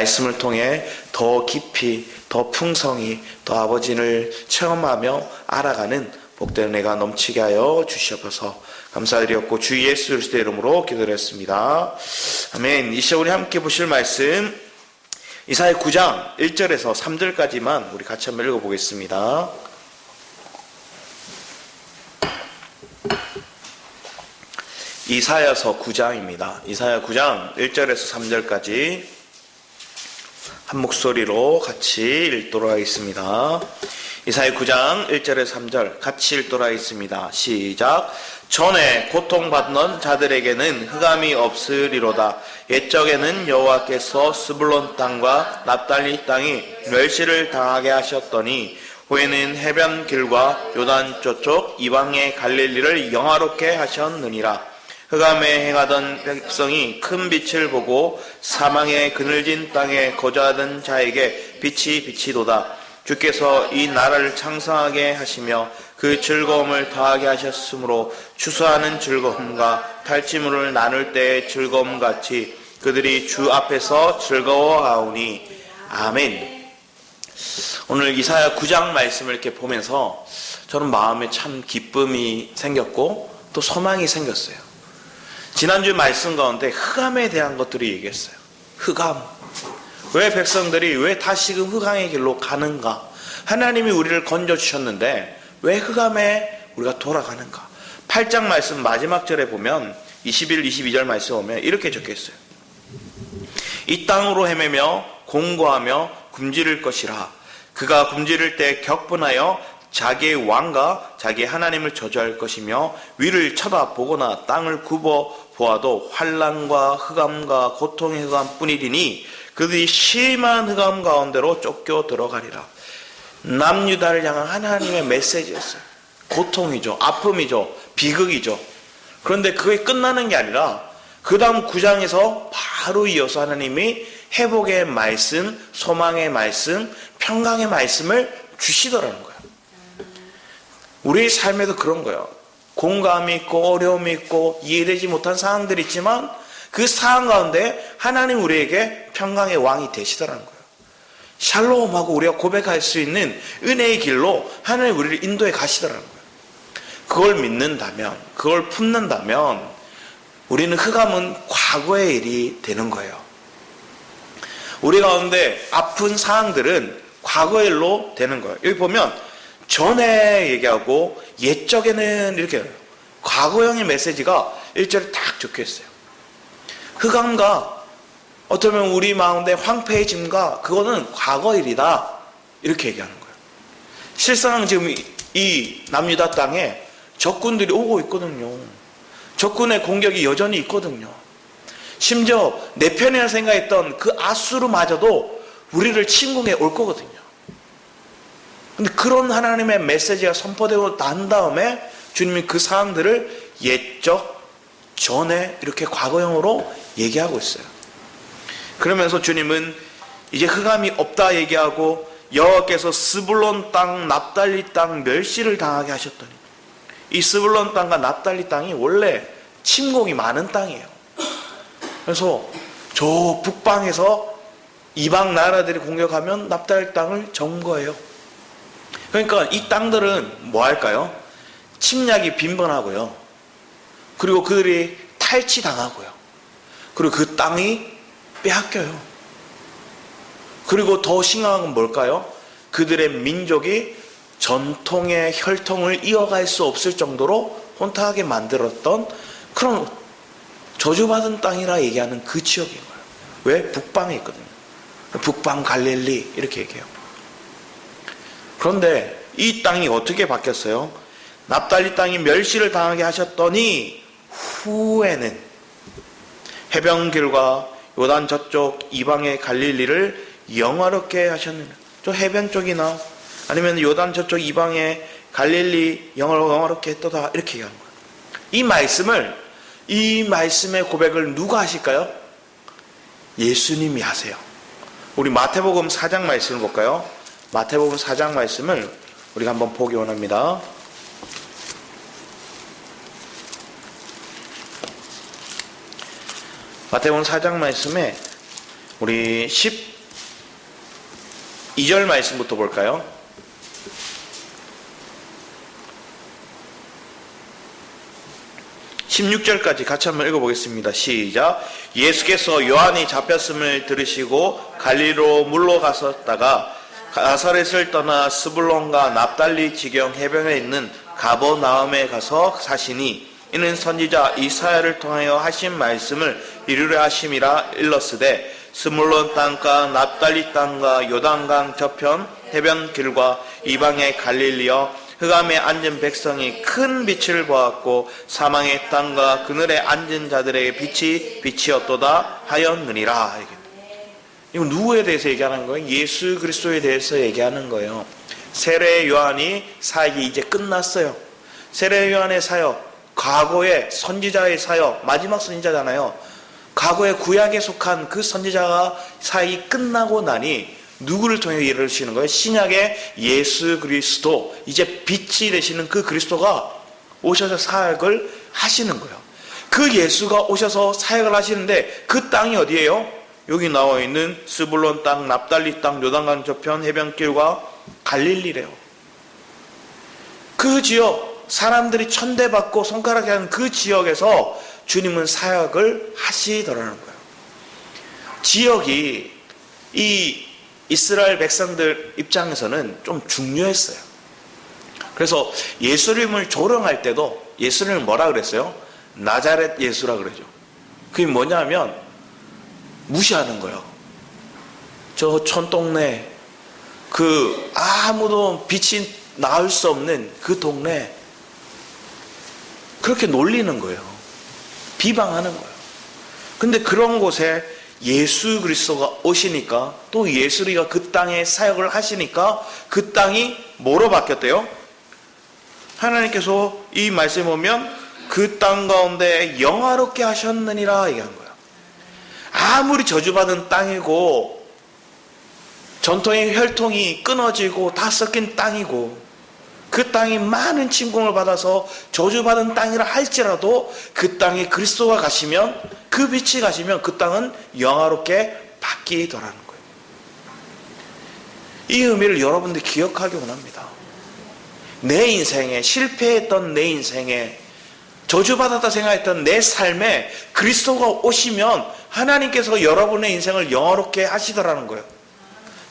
말씀을 통해 더 깊이, 더 풍성히, 더 아버지를 체험하며 알아가는 복된 은혜가 넘치게 하여 주시옵소서. 감사드렸고 주 예수 그리스도의 이름으로 기도드렸습니다. 아멘. 이 시간 우리 함께 보실 말씀 이사야 9장 1절에서 3절까지만 우리 같이 한번 읽어보겠습니다. 이사야서 9장입니다. 이사야 9장 1절에서 3절까지 한 목소리로 같이 읽도록 하겠습니다. 이사야 9장 1절에서 3절 같이 읽도록 하겠습니다. 시작. 전에 고통받는 자들에게는 흑암이 없으리로다. 옛적에는 여호와께서 스불론 땅과 납달리 땅이 멸시를 당하게 하셨더니 후에는 해변 길과 요단 저쪽 이방의 갈릴리를 영화롭게 하셨느니라. 흑암에 행하던 백성이 큰 빛을 보고 사망의 그늘진 땅에 거주하던 자에게 빛이 비치도다. 주께서 이 나라를 창성하게 하시며 그 즐거움을 더하게 하셨으므로 추수하는 즐거움과 탈취물을 나눌 때의 즐거움같이 그들이 주 앞에서 즐거워하오니. 아멘. 오늘 이사야 9장 말씀을 이렇게 보면서 저는 마음에 참 기쁨이 생겼고 또 소망이 생겼어요. 지난주 말씀 가운데 흑암에 대한 것들을 얘기했어요. 흑암. 왜 백성들이 왜 다시금 흑암의 길로 가는가? 하나님이 우리를 건져주셨는데 왜 흑암에 우리가 돌아가는가? 8장 말씀 마지막 절에 보면 21, 22절 말씀 보면 이렇게 적혀있어요. 이 땅으로 헤매며 공고하며 굶주릴 것이라. 그가 굶주릴 때 격분하여 자기의 왕과 자기의 하나님을 저주할 것이며 위를 쳐다보거나 땅을 굽어 보아도 환난과 흑암과 고통의 흑암뿐이리니 그들이 심한 흑암 가운데로 쫓겨 들어가리라. 남유다를 향한 하나님의 메시지였어요. 고통이죠. 아픔이죠. 비극이죠. 그런데 그게 끝나는 게 아니라 그 다음 9장에서 바로 이어서 하나님이 회복의 말씀, 소망의 말씀, 평강의 말씀을 주시더라는 거예요. 우리의 삶에도 그런 거예요. 공감이 있고 어려움이 있고 이해되지 못한 상황들이 있지만 그 상황 가운데 하나님 우리에게 평강의 왕이 되시더라는 거예요. 샬롬하고 우리가 고백할 수 있는 은혜의 길로 하나님 우리를 인도해 가시더라는 거예요. 그걸 믿는다면, 그걸 품는다면 우리는 흑암은 과거의 일이 되는 거예요. 우리 가운데 아픈 상황들은 과거의 일로 되는 거예요. 여기 보면 전에 얘기하고 옛적에는 이렇게 해요. 과거형의 메시지가 1절에 딱 적혀있어요. 흑암과 어쩌면 우리 마음의 황폐해짐과 그거는 과거 일이다. 이렇게 얘기하는 거예요. 실상 지금 이 남유다 땅에 적군들이 오고 있거든요. 적군의 공격이 여전히 있거든요. 심지어 내 편이라 생각했던 그 아수르마저도 우리를 침공해 올 거거든요. 근데 그런 하나님의 메시지가 선포되고 난 다음에 주님이 그 사항들을 옛적, 전에 이렇게 과거형으로 얘기하고 있어요. 그러면서 주님은 이제 흑암이 없다 얘기하고 여호와께서 스불론 땅, 납달리 땅 멸시를 당하게 하셨더니 이 스불론 땅과 납달리 땅이 원래 침공이 많은 땅이에요. 그래서 저 북방에서 이방 나라들이 공격하면 납달리 땅을 점거해요. 그러니까 이 땅들은 뭐 할까요? 침략이 빈번하고요. 그리고 그들이 탈취당하고요. 그리고 그 땅이 빼앗겨요. 그리고 더 심각한 건 뭘까요? 그들의 민족이 전통의 혈통을 이어갈 수 없을 정도로 혼탁하게 만들었던 그런 저주받은 땅이라 얘기하는 그 지역인 거예요. 왜? 북방에 있거든요. 북방 갈릴리 이렇게 얘기해요. 그런데 이 땅이 어떻게 바뀌었어요? 납달리 땅이 멸시를 당하게 하셨더니 후에는 해변길과 요단 저쪽 이방의 갈릴리를 영화롭게 하셨느냐. 저 해변 쪽이나 아니면 요단 저쪽 이방의 갈릴리 영화롭게 했다 이렇게 얘기하는 거예요. 이 말씀의 고백을 누가 하실까요? 예수님이 하세요. 우리 마태복음 4장 말씀을 볼까요? 마태복음 4장 말씀을 우리가 한번 보기 원합니다. 마태복음 4장 말씀에 우리 12절 말씀부터 볼까요? 16절까지 같이 한번 읽어보겠습니다. 시작. 예수께서 요한이 잡혔음을 들으시고 갈릴리로 물러가셨다가 나사렛을 떠나 스불론과 납달리 지경 해변에 있는 가버나움에 가서 사시니 이는 선지자 이사야를 통하여 하신 말씀을 이루려 하심이라 일렀으되 스불론 땅과 납달리 땅과 요단강 저편 해변길과 이방의 갈릴리여 흑암에 앉은 백성이 큰 빛을 보았고 사망의 땅과 그늘에 앉은 자들에게 빛이 빛이었도다 하였느니라. 이거 누구에 대해서 얘기하는 거예요? 예수 그리스도에 대해서 얘기하는 거예요. 세례 요한이 사역이 이제 끝났어요. 세례 요한의 사역, 과거의 선지자의 사역, 마지막 선지자잖아요. 과거의 구약에 속한 그 선지자가 사역이 끝나고 나니 누구를 통해 이루시는 거예요? 신약의 예수 그리스도, 이제 빛이 되시는 그 그리스도가 오셔서 사역을 하시는 거예요. 그 예수가 오셔서 사역을 하시는데 그 땅이 어디예요? 여기 나와 있는 스불론 땅, 납달리 땅, 요단강 저편, 해변길과 갈릴리래요. 그 지역, 사람들이 천대받고 손가락에 하는 그 지역에서 주님은 사역을 하시더라는 거예요. 지역이 이 이스라엘 백성들 입장에서는 좀 중요했어요. 그래서 예수님을 조롱할 때도 예수님을 뭐라 그랬어요? 나자렛 예수라 그러죠. 그게 뭐냐면 무시하는 거예요. 저 촌동네, 그 아무도 빛이 나올 수 없는 그 동네, 그렇게 놀리는 거예요. 비방하는 거예요. 근데 그런 곳에 예수 그리스도가 오시니까, 또 예수리가 그 땅에 사역을 하시니까 그 땅이 뭐로 바뀌었대요? 하나님께서 이 말씀에 보면 그 땅 가운데 영화롭게 하셨느니라 얘기한 거예요. 아무리 저주받은 땅이고 전통의 혈통이 끊어지고 다 섞인 땅이고 그 땅이 많은 침공을 받아서 저주받은 땅이라 할지라도 그 땅에 그리스도가 가시면, 그 빛이 가시면 그 땅은 영화롭게 바뀌더라는 거예요. 이 의미를 여러분들이 기억하기 원합니다. 내 인생에, 실패했던 내 인생에, 저주받았다 생각했던 내 삶에 그리스도가 오시면 하나님께서 여러분의 인생을 영화롭게 하시더라는 거예요.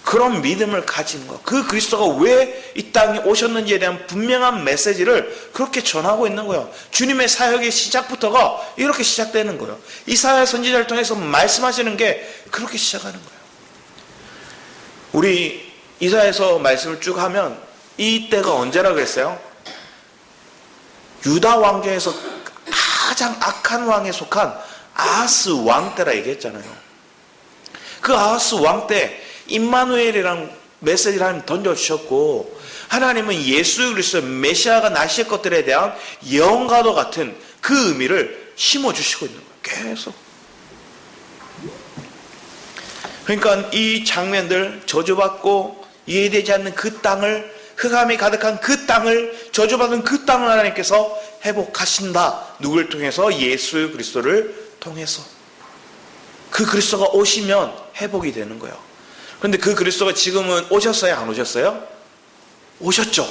그런 믿음을 가진 것, 그 그리스도가 왜 이 땅에 오셨는지에 대한 분명한 메시지를 그렇게 전하고 있는 거예요. 주님의 사역의 시작부터가 이렇게 시작되는 거예요. 이사야 선지자를 통해서 말씀하시는 게 그렇게 시작하는 거예요. 우리 이사야에서 말씀을 쭉 하면 이 때가 언제라 그랬어요? 유다 왕조에서 가장 악한 왕에 속한 아하스 왕 때라 얘기했잖아요. 그 아하스 왕 때 임마누엘이라는 메시지를 하나님 던져주셨고, 하나님은 예수 그리스도 메시아가 나실 것들에 대한 예언과도 같은 그 의미를 심어주시고 있는 거예요. 계속. 그러니까 이 장면들, 저주받고 이해되지 않는 그 땅을, 흑암이 가득한 그 땅을, 저주받은 그 땅을 하나님께서 회복하신다. 누구를 통해서? 예수 그리스도를 통해서. 그 그리스도가 오시면 회복이 되는 거예요. 그런데 그 그리스도가 지금은 오셨어요? 안 오셨어요? 오셨죠.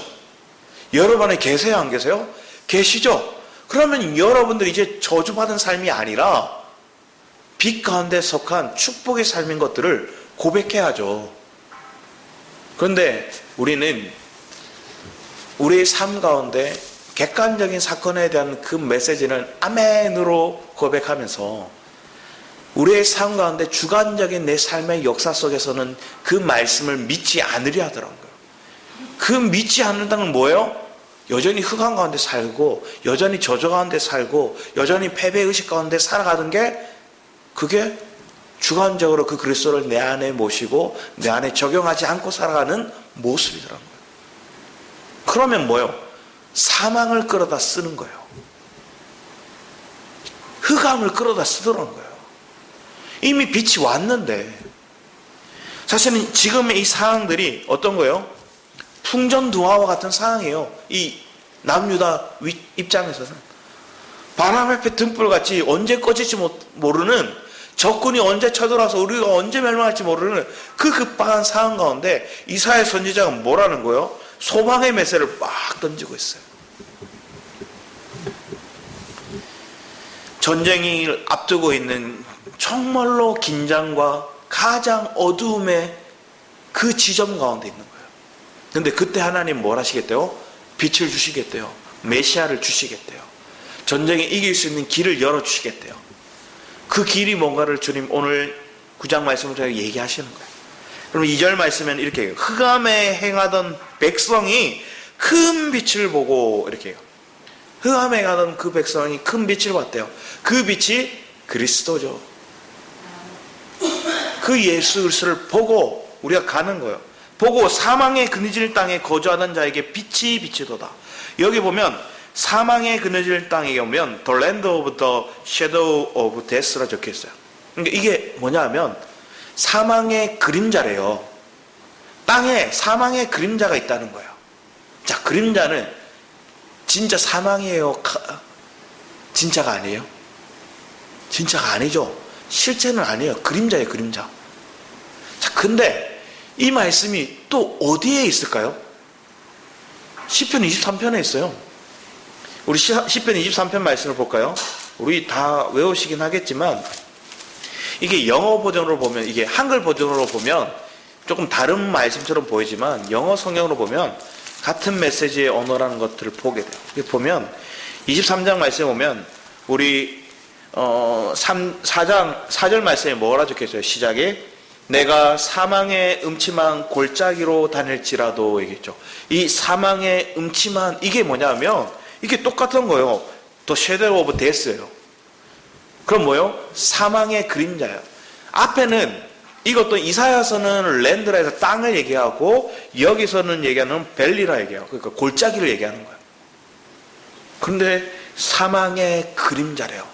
여러분 안에 계세요? 안 계세요? 계시죠. 그러면 여러분들이 이제 저주받은 삶이 아니라 빛 가운데 속한 축복의 삶인 것들을 고백해야죠. 그런데 우리는 우리의 삶 가운데 객관적인 사건에 대한 그 메시지는 아멘으로 고백하면서 우리의 삶 가운데 주관적인 내 삶의 역사 속에서는 그 말씀을 믿지 않으려 하더라고요. 그 믿지 않는다는 건 뭐예요? 여전히 흑암 가운데 살고, 여전히 저주 가운데 살고, 여전히 패배의식 가운데 살아가는 게, 그게 주관적으로 그 그리스도를 내 안에 모시고 내 안에 적용하지 않고 살아가는 모습이더라고요. 그러면 뭐예요? 사망을 끌어다 쓰는 거예요. 흑암을 끌어다 쓰더라는 거예요. 이미 빛이 왔는데, 사실은 지금의 이 상황들이 어떤 거예요? 풍전두화와 같은 상황이에요. 이 남유다 입장에서는 바람 앞에 등불같이 언제 꺼질지 모르는 적군이 언제 쳐들어와서 우리가 언제 멸망할지 모르는 그 급박한 상황 가운데 이사야 선지자가 뭐라는 거예요? 소망의 메시지를 막 던지고 있어요. 전쟁을 앞두고 있는 정말로 긴장과 가장 어두움의 그 지점 가운데 있는 거예요. 그런데 그때 하나님 뭘 하시겠대요? 빛을 주시겠대요. 메시아를 주시겠대요. 전쟁에 이길 수 있는 길을 열어주시겠대요. 그 길이 뭔가를 주님 오늘 9장 말씀을 저희가 얘기하시는 거예요. 그럼 2절 말씀은 이렇게 해요. 흑암에 행하던 백성이 큰 빛을 보고 이렇게 해요. 흑암에 가던 그 백성이 큰 빛을 봤대요. 그 빛이 그리스도죠. 그 예수 그리스도를 보고 우리가 가는 거예요. 보고 사망의 그늘질 땅에 거주하던 자에게 빛이 비치도다. 여기 보면 사망의 그늘질 땅에 오면 The land of the shadow of death라 적혀있어요. 그러니까 이게 뭐냐 하면 사망의 그림자래요. 땅에 사망의 그림자가 있다는 거예요. 자, 그림자는 진짜 사망이에요? 진짜가 아니에요? 진짜가 아니죠. 실체는 아니에요. 그림자예요, 그림자. 자, 근데 이 말씀이 또 어디에 있을까요? 시편 23편에 있어요. 우리 시편 23편 말씀을 볼까요? 우리 다 외우시긴 하겠지만 이게 영어 버전으로 보면, 이게 한글 버전으로 보면 조금 다른 말씀처럼 보이지만 영어 성경으로 보면 같은 메시지의 언어라는 것들을 보게 돼요. 이렇게 보면 23장 말씀에 보면 우리 4절 말씀에 뭐라 적혀있어요? 시작에 내가 사망의 음침한 골짜기로 다닐지라도 얘기했죠. 이 사망의 음침한 이게 뭐냐면 이게 똑같은 거예요. 또 shadow of death예요. 그럼 뭐예요? 사망의 그림자예요. 앞에는 이것도 이사야서는 랜드라 해서 땅을 얘기하고 여기서는 얘기하는 벨리라 얘기해요. 그러니까 골짜기를 얘기하는 거예요. 그런데 사망의 그림자래요.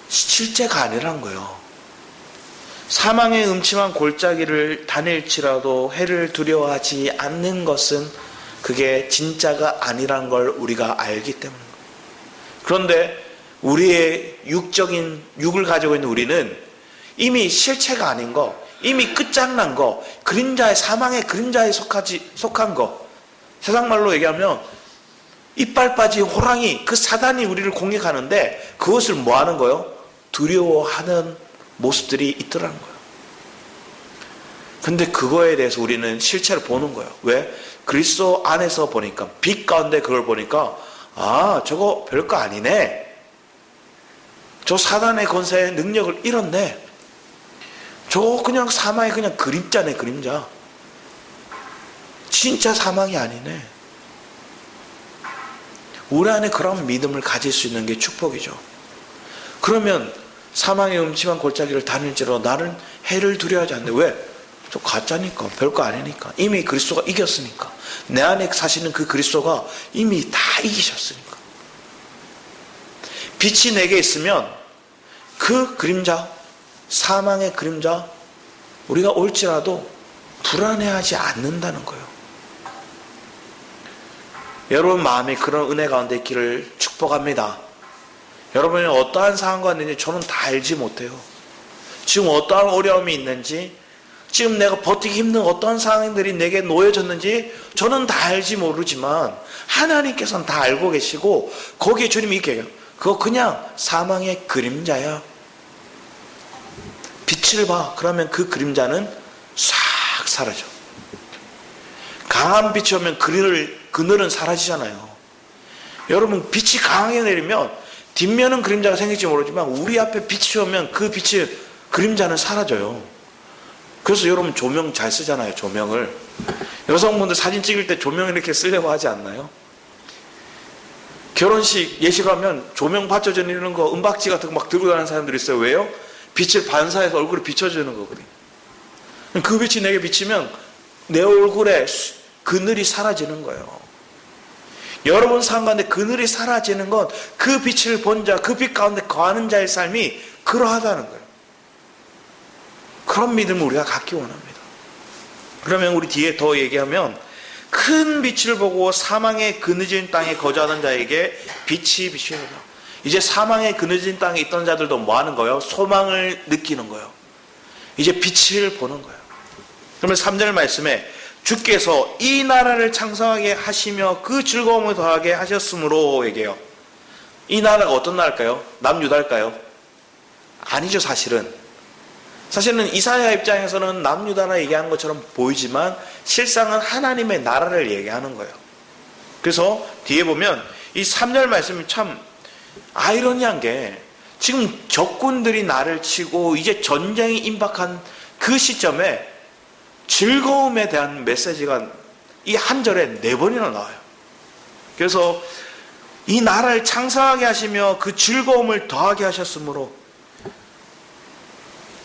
실제가 아니란 거예요. 사망의 음침한 골짜기를 다닐지라도 해를 두려워하지 않는 것은 그게 진짜가 아니란 걸 우리가 알기 때문입니다. 그런데 우리의 육을 가지고 있는 우리는 이미 실체가 아닌 거, 이미 끝장난 거, 그림자의 사망의 그림자에 속한 거, 세상 말로 얘기하면 이빨 빠진 호랑이, 그 사단이 우리를 공격하는데 그것을 뭐 하는 거예요? 두려워하는 모습들이 있더라는 거예요. 근데 그거에 대해서 우리는 실체를 보는 거예요. 왜? 그리스도 안에서 보니까, 빛 가운데 그걸 보니까 아, 저거 별거 아니네. 저 사단의 권세의 능력을 잃었네. 저거 그냥 사망의 그냥 그림자네, 그림자. 진짜 사망이 아니네. 우리 안에 그런 믿음을 가질 수 있는 게 축복이죠. 그러면 사망의 음침한 골짜기를 다닐지라도 나는 해를 두려워하지 않는데 왜? 저 가짜니까, 별거 아니니까. 이미 그리스도가 이겼으니까. 내 안에 사시는 그 그리스도가 이미 다 이기셨으니까. 빛이 내게 있으면 그 그림자, 사망의 그림자, 우리가 올지라도 불안해하지 않는다는 거예요. 여러분 마음에 그런 은혜 가운데 있기를 축복합니다. 여러분이 어떠한 상황과 있는지 저는 다 알지 못해요. 지금 어떠한 어려움이 있는지, 지금 내가 버티기 힘든 어떠한 상황들이 내게 놓여졌는지 저는 다 알지 모르지만 하나님께서는 다 알고 계시고 거기에 주님이 이렇게 해요. 그거 그냥 사망의 그림자야. 빛을 봐. 그러면 그 그림자는 싹 사라져. 강한 빛이 오면 그늘은 사라지잖아요. 여러분 빛이 강하게 내리면 뒷면은 그림자가 생길지 모르지만 우리 앞에 빛이 오면 그 빛이 그림자는 사라져요. 그래서 여러분 조명 잘 쓰잖아요. 조명을. 여성분들 사진 찍을 때 조명 이렇게 쓰려고 하지 않나요? 결혼식 예식하면 조명 받쳐주는 거 은박지 같은 거 막 들고 다니는 사람들이 있어요. 왜요? 빛을 반사해서 얼굴에 비춰주는 거거든요. 그 빛이 내게 비치면 내 얼굴에 그늘이 사라지는 거예요. 여러분 삶 가운데 그늘이 사라지는 건 그 빛을 본 자, 그 빛 가운데 거하는 자의 삶이 그러하다는 거예요. 그런 믿음을 우리가 갖기 원합니다. 그러면 우리 뒤에 더 얘기하면 큰 빛을 보고 사망의 그늘진 땅에 거주하던 자에게 빛이 비추어라. 이제 사망의 그늘진 땅에 있던 자들도 뭐 하는 거예요? 소망을 느끼는 거예요. 이제 빛을 보는 거예요. 그러면 3절 말씀에 주께서 이 나라를 창성하게 하시며 그 즐거움을 더하게 하셨으므로 얘기해요. 이 나라가 어떤 나라일까요? 남유다일까요? 아니죠. 사실은 이사야 입장에서는 남유다나 얘기하는 것처럼 보이지만 실상은 하나님의 나라를 얘기하는 거예요. 그래서 뒤에 보면 이 3절 말씀이 참 아이러니한 게 지금 적군들이 나를 치고 이제 전쟁이 임박한 그 시점에 즐거움에 대한 메시지가 이 한 절에 4번이나 나와요. 그래서 이 나라를 창성하게 하시며 그 즐거움을 더하게 하셨으므로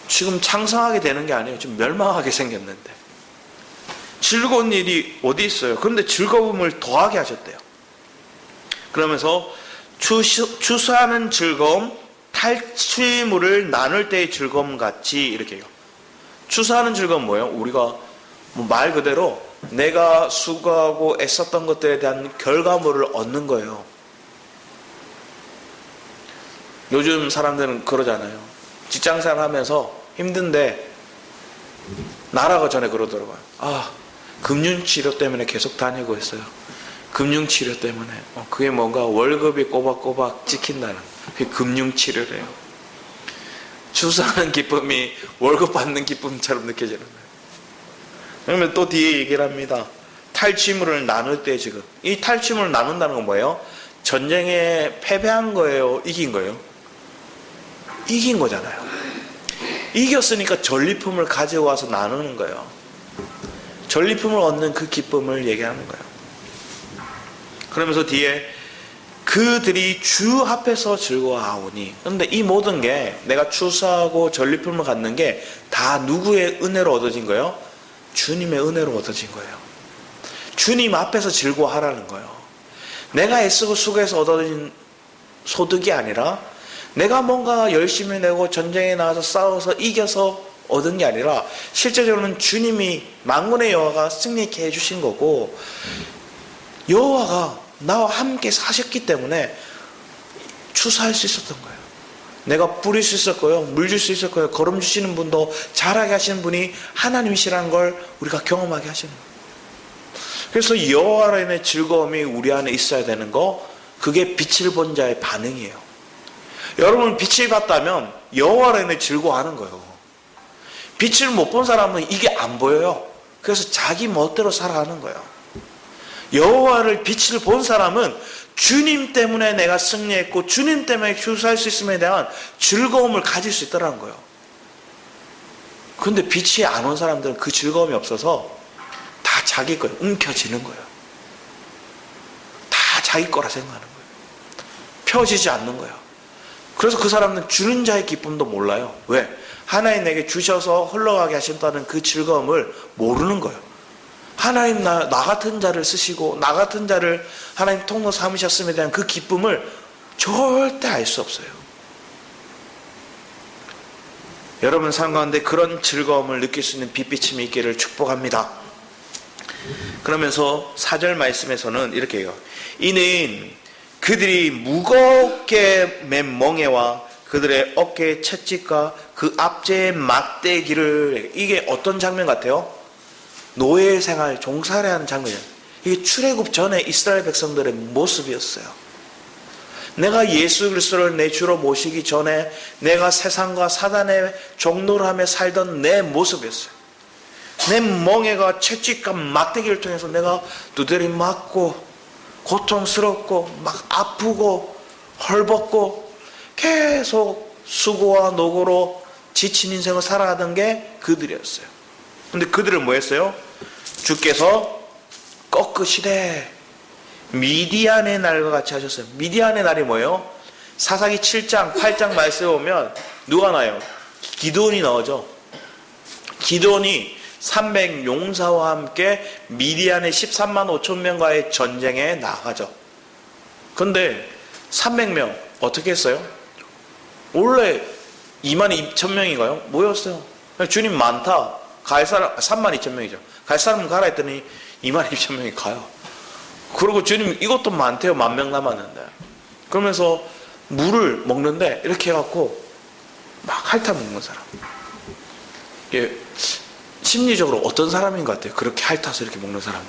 지금 창성하게 되는 게 아니에요. 지금 멸망하게 생겼는데 즐거운 일이 어디 있어요? 그런데 즐거움을 더하게 하셨대요. 그러면서 추수하는 즐거움, 탈취물을 나눌 때의 즐거움 같이 이렇게 해요. 추수하는 즐거움은 뭐예요? 우리가 말 그대로 내가 수고하고 애썼던 것들에 대한 결과물을 얻는 거예요. 요즘 사람들은 그러잖아요. 직장생활 하면서 힘든데 나라가 전에 그러더라고요. 금융치료 때문에 계속 다니고 있어요. 금융치료 때문에. 그게 뭔가 월급이 꼬박꼬박 찍힌다는 그게 금융치료래요. 추수하는 기쁨이 월급 받는 기쁨처럼 느껴지는 거예요. 그러면 또 뒤에 얘기를 합니다. 탈취물을 나눌 때 지금 이 탈취물을 나눈다는 건 뭐예요? 전쟁에 패배한 거예요? 이긴 거예요? 이긴 거잖아요. 이겼으니까 전리품을 가져와서 나누는 거예요. 전리품을 얻는 그 기쁨을 얘기하는 거예요. 그러면서 뒤에 그들이 주 앞에서 즐거워하오니. 그런데 이 모든 게 내가 추수하고 전리품을 갖는 게 다 누구의 은혜로 얻어진 거예요? 주님의 은혜로 얻어진 거예요. 주님 앞에서 즐거워하라는 거예요. 내가 애쓰고 수고해서 얻어진 소득이 아니라 내가 뭔가 열심히 내고 전쟁에 나가서 싸워서 이겨서 얻은 게 아니라 실제적으로는 주님이 만군의 여호와가 승리케 해주신 거고 여호와가 나와 함께 사셨기 때문에 추수할 수 있었던 거예요. 내가 뿌릴 수 있었고요. 물 줄 수 있었고요. 걸음 주시는 분도 잘하게 하시는 분이 하나님이시라는 걸 우리가 경험하게 하시는 거예요. 그래서 여호와로 인해 즐거움이 우리 안에 있어야 되는 거, 그게 빛을 본 자의 반응이에요. 여러분 빛을 봤다면 여호와로 인해 즐거워하는 거예요. 빛을 못 본 사람은 이게 안 보여요. 그래서 자기 멋대로 살아가는 거예요. 여호와를 빛을 본 사람은 주님 때문에 내가 승리했고 주님 때문에 추수할 수 있음에 대한 즐거움을 가질 수 있다는 거예요. 그런데 빛이 안 온 사람들은 그 즐거움이 없어서 다 자기 거예요. 움켜쥐는 거예요. 다 자기 거라 생각하는 거예요. 펴지지 않는 거예요. 그래서 그 사람은 주는 자의 기쁨도 몰라요. 왜? 하나님 내게 주셔서 흘러가게 하신다는 그 즐거움을 모르는 거예요. 하나님 나 같은 자를 쓰시고 나 같은 자를 하나님 통로 삼으셨음에 대한 그 기쁨을 절대 알 수 없어요. 여러분 삶 가운데 그런 즐거움을 느낄 수 있는 빛비침이 있기를 축복합니다. 그러면서 4절 말씀에서는 이렇게 해요. 이는 그들이 무겁게 맨 멍에와 그들의 어깨의 채찍과 그 앞제의 막대기를, 이게 어떤 장면 같아요? 노예 생활, 종살이하는 장면이에요. 이게 출애굽 전에 이스라엘 백성들의 모습이었어요. 내가 예수 그리스도를 내 주로 모시기 전에 내가 세상과 사단의 종노를 하며 살던 내 모습이었어요. 내 멍에가 채찍과 막대기를 통해서 내가 두드려 맞고 고통스럽고 막 아프고 헐벗고 계속 수고와 노고로 지친 인생을 살아가던 게 그들이었어요. 근데 그들은 뭐 했어요? 주께서 꺾으시되 미디안의 날과 같이 하셨어요. 미디안의 날이 뭐예요? 사사기 7장 8장 말씀에 보면 누가 나와요? 기드온이 나오죠. 기드온이 300 용사와 함께 미디안의 13만 5천 명과의 전쟁에 나가죠. 그런데 300명 어떻게 했어요? 원래 2만 2천 명인가요? 뭐였어요? 주님 많다. 갈 사람 3만 2천 명이죠. 갈 사람은 가라 했더니 2만 2천 명이 가요. 그리고 주님 이것도 많대요. 10,000명 남았는데. 그러면서 물을 먹는데 이렇게 해갖고 막 핥아먹는 사람. 이게 심리적으로 어떤 사람인 것 같아요? 그렇게 핥아서 이렇게 먹는 사람.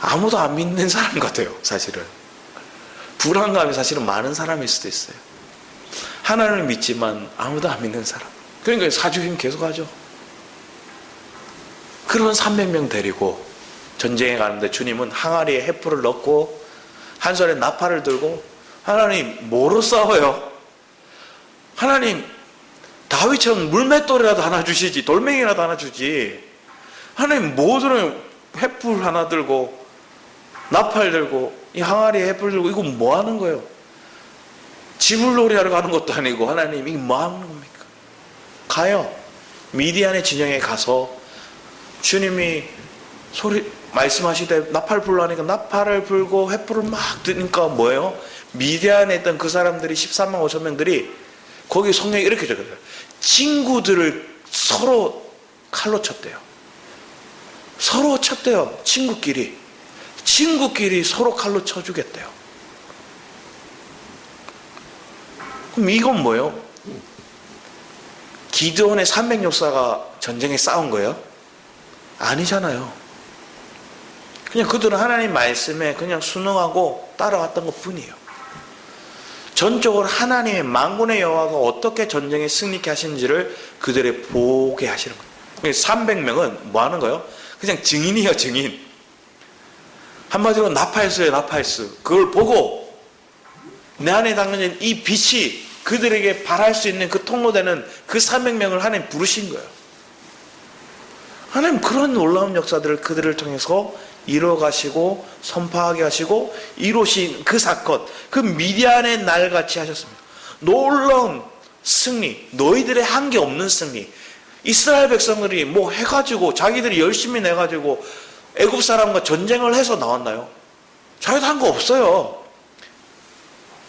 아무도 안 믿는 사람 같아요, 사실은. 불안감이 사실은 많은 사람일 수도 있어요. 하나님을 믿지만 아무도 안 믿는 사람. 그러니까 사주임 계속하죠. 그런 300명 데리고 전쟁에 가는데 주님은 항아리에 횃불을 넣고 한 손에 나팔을 들고, 하나님 뭐로 싸워요? 하나님 다윗처럼 물맷돌이라도 하나 주시지, 돌멩이라도 하나 주지. 하나님 뭐들은 횃불 하나 들고 나팔 들고 이 항아리에 횃불 들고 이거 뭐 하는 거예요? 지불놀이 하러 가는 것도 아니고 하나님 이게 뭐 하는 겁니까? 가요. 미디안의 진영에 가서 주님이 말씀하시되 나팔 불라니까 나팔을 불고 횃불을 막 드니까 뭐예요? 미디안에 있던 그 사람들이 13만 5천 명들이 거기 성경에 이렇게 적혀요. 친구들을 서로 칼로 쳤대요. 서로 쳤대요. 친구끼리 서로 칼로 쳐주겠대요. 그럼 이건 뭐예요? 기드온의 300역사가 전쟁에 싸운 거예요? 아니잖아요. 그냥 그들은 하나님 말씀에 그냥 순응하고 따라왔던 것 뿐이에요. 전적으로 하나님의 만군의 여호와가 어떻게 전쟁에 승리케 하시는지를 그들의 보게 하시는 거예요. 300명은 뭐 하는 거예요? 그냥 증인이에요, 증인. 한마디로 나팔수예요, 나팔수. 그걸 보고 내 안에 담겨진 이 빛이 그들에게 발할 수 있는 그 통로되는 그 300명을 하나님 부르신 거예요. 하나님 그런 놀라운 역사들을 그들을 통해서 이뤄가시고 선포하게 하시고 이루신 그 사건, 그 미디안의 날같이 하셨습니다. 놀라운 승리, 너희들의 한계 없는 승리. 이스라엘 백성들이 뭐 해가지고 자기들이 열심히 내가지고 애굽 사람과 전쟁을 해서 나왔나요? 자기도 한 거 없어요.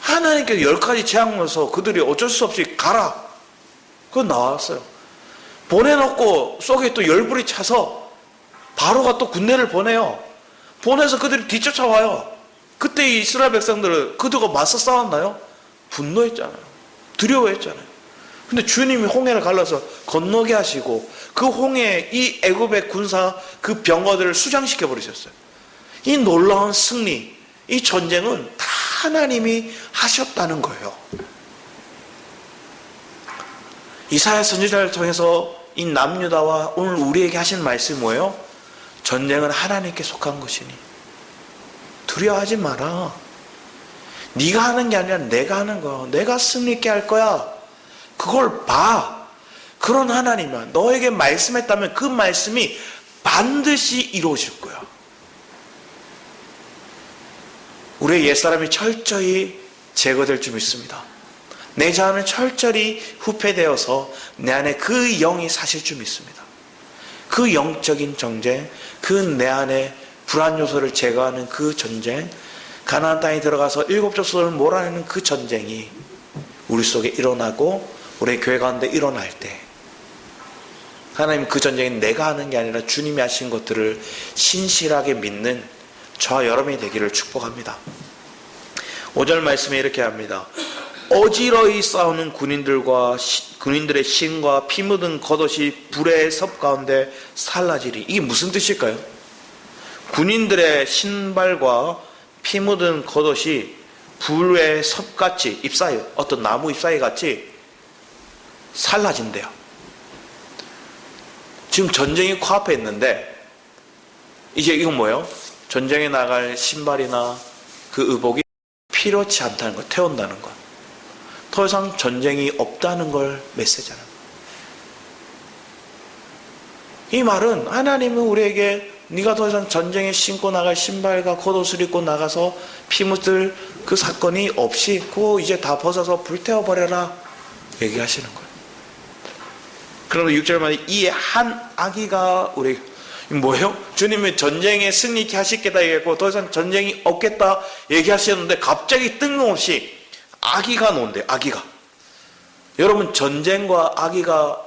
하나님께서 10가지 재앙을 그들이 어쩔 수 없이 가라. 그건 나왔어요. 보내놓고 속에 또 열불이 차서 바로가 또 군대를 보내요. 보내서 그들이 뒤쫓아와요. 그때 이 이스라엘 백성들은 그들과 맞서 싸웠나요? 분노했잖아요. 두려워했잖아요. 근데 주님이 홍해를 갈라서 건너게 하시고 그 홍해 이 애굽의 군사 그 병거들을 수장시켜 버리셨어요. 이 놀라운 승리, 이 전쟁은 다 하나님이 하셨다는 거예요. 이사야 선지자를 통해서 이 남유다와 오늘 우리에게 하신 말씀이 뭐예요? 전쟁은 하나님께 속한 것이니 두려워하지 마라. 네가 하는 게 아니라 내가 하는 거야. 내가 승리있게 할 거야. 그걸 봐. 그런 하나님은 너에게 말씀했다면 그 말씀이 반드시 이루어질 거야. 우리의 옛사람이 철저히 제거될 줄 믿습니다. 내 자아는 철저히 후패되어서 내 안에 그 영이 사실 줄 믿습니다. 그 영적인 전쟁, 그 내 안에 불안 요소를 제거하는 그 전쟁, 가나안 땅에 들어가서 7 족속을 몰아내는 그 전쟁이 우리 속에 일어나고 우리 교회 가운데 일어날 때 하나님 그 전쟁이 내가 하는 게 아니라 주님이 하신 것들을 신실하게 믿는 저와 여러분이 되기를 축복합니다. 5절 말씀에 이렇게 합니다. 어지러이 싸우는 군인들의 신과 피 묻은 겉옷이 불의 섭 가운데 살라지리. 이게 무슨 뜻일까요? 군인들의 신발과 피 묻은 겉옷이 불의 섭같이 잎사귀, 어떤 나무 잎사귀 같이 살라진대요. 지금 전쟁이 코앞에 있는데 이제 이건 뭐예요? 전쟁에 나갈 신발이나 그 의복이 필요치 않다는 것, 태운다는 것. 더 이상 전쟁이 없다는 걸 메시지하는 거예요. 이 말은 하나님은 우리에게 네가 더 이상 전쟁에 신고 나갈 신발과 겉옷을 입고 나가서 피 묻을 그 사건이 없이 그거 이제 다 벗어서 불태워버려라 얘기하시는 거예요. 그러면 6절 말에 이 한 아기가 우리 뭐예요? 주님은 전쟁에 승리케 하시겠다 얘기했고 더 이상 전쟁이 없겠다 얘기하셨는데 갑자기 뜬금없이 아기가 나온대요. 아기가. 여러분 전쟁과 아기가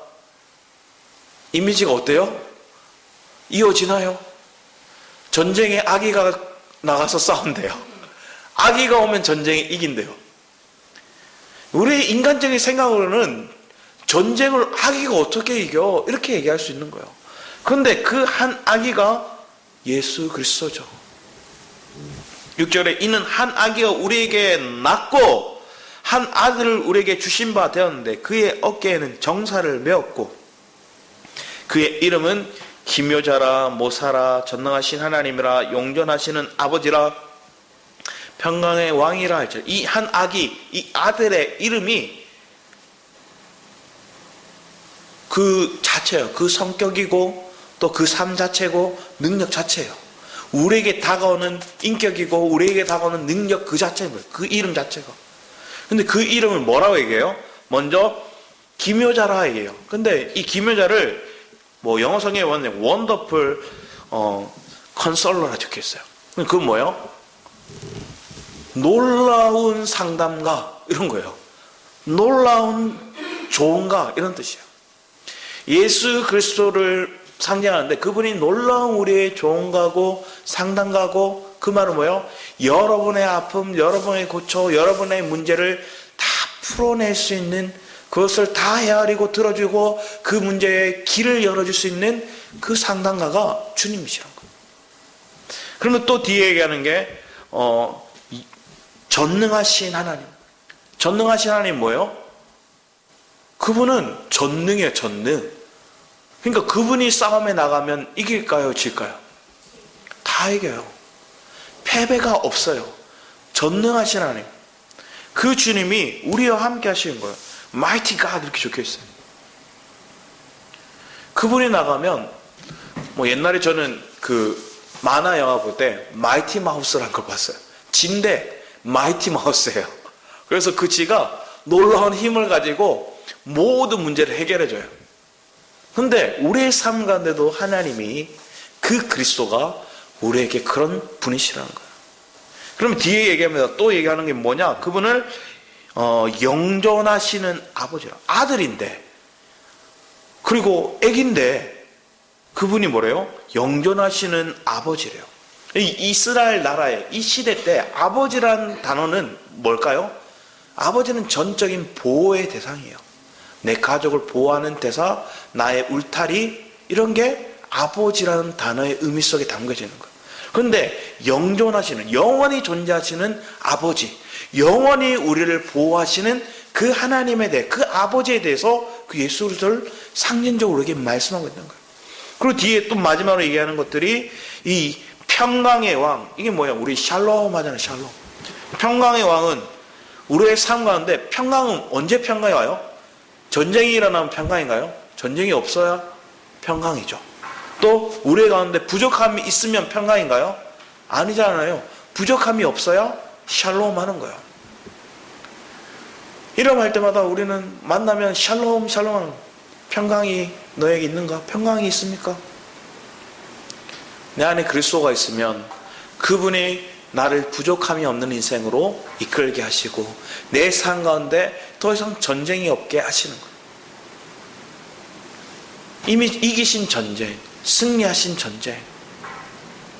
이미지가 어때요? 이어지나요? 전쟁에 아기가 나가서 싸운대요. 아기가 오면 전쟁이 이긴대요. 우리 인간적인 생각으로는 전쟁을 아기가 어떻게 이겨? 이렇게 얘기할 수 있는 거예요. 그런데 그 한 아기가 예수 그리스도죠. 6절에 이는 한 아기가 우리에게 낳고 한 아들을 우리에게 주신 바 되었는데 그의 어깨에는 정사를 메었고 그의 이름은 기묘자라 모사라 전능하신 하나님이라 용전하시는 아버지라 평강의 왕이라 할지라. 이 한 아기, 이 아들의 이름이 그 자체예요. 그 성격이고 또 그 삶 자체고 능력 자체예요. 우리에게 다가오는 인격이고 우리에게 다가오는 능력 그 자체입니다. 그 이름 자체가. 근데 그 이름을 뭐라고 얘기해요? 먼저 기묘자라 얘기해요. 근데 이 기묘자를 영어 성경에 보면 원더풀 컨설러라 적혀있어요. 그건 뭐예요? 놀라운 상담가 이런 거예요. 놀라운 조언가 이런 뜻이에요. 예수 그리스도를 상징하는데 그분이 놀라운 우리의 조언가고 상담가고 그 말은 뭐예요? 여러분의 아픔, 여러분의 고초, 여러분의 문제를 다 풀어낼 수 있는 그것을 다 헤아리고 들어주고 그 문제의 길을 열어줄 수 있는 그 상담가가 주님이시라는 거예요. 그러면 또 뒤에 얘기하는 게 전능하신 하나님. 전능하신 하나님 뭐예요? 그분은 전능이에요. 전능. 그러니까 그분이 싸움에 나가면 이길까요? 질까요? 다 이겨요. 패배가 없어요. 전능하신 하나님. 그 주님이 우리와 함께 하시는 거예요. Mighty God 이렇게 적혀있어요. 그분이 나가면 옛날에 저는 그 만화 영화 볼 때 마이티 마우스라는 걸 봤어요. 진데 마이티 마우스예요. 그래서 그 지가 놀라운 힘을 가지고 모든 문제를 해결해줘요. 근데 우리의 삶 가운데도 하나님이 그 그리스도가 우리에게 그런 분이시라는 거예요. 그러면 뒤에 얘기합니다. 또 얘기하는 게 뭐냐? 그분을 영존하시는 아버지라. 아들인데 그리고 애기인데 그분이 뭐래요? 영존하시는 아버지래요. 이스라엘 나라의 이 시대 때 아버지란 단어는 뭘까요? 아버지는 전적인 보호의 대상이에요. 내 가족을 보호하는 대사, 나의 울타리 이런 게 아버지라는 단어의 의미 속에 담겨지는 거예요. 그런데 영존하시는, 영원히 존재하시는 아버지, 영원히 우리를 보호하시는 그 하나님에 대해, 그 아버지에 대해서 그 예수 그리스도를 상징적으로 우리에게 말씀하고 있는 거예요. 그리고 뒤에 또 마지막으로 얘기하는 것들이 이 평강의 왕, 이게 뭐야? 우리 샬롬 하잖아요. 샬롬. 평강의 왕은 우리의 삶 가운데, 평강은 언제 평강이 와요? 전쟁이 일어나면 평강인가요? 전쟁이 없어야 평강이죠. 또 우리 가운데 부족함이 있으면 평강인가요? 아니잖아요. 부족함이 없어야 샬롬 하는 거예요. 이러면 할 때마다 우리는 만나면 샬롬 샬롬, 평강이 너에게 있는가? 평강이 있습니까? 내 안에 그리스도가 있으면 그분이 나를 부족함이 없는 인생으로 이끌게 하시고 내 삶 가운데 더 이상 전쟁이 없게 하시는 거예요. 이미 이기신 전쟁, 승리하신 전쟁.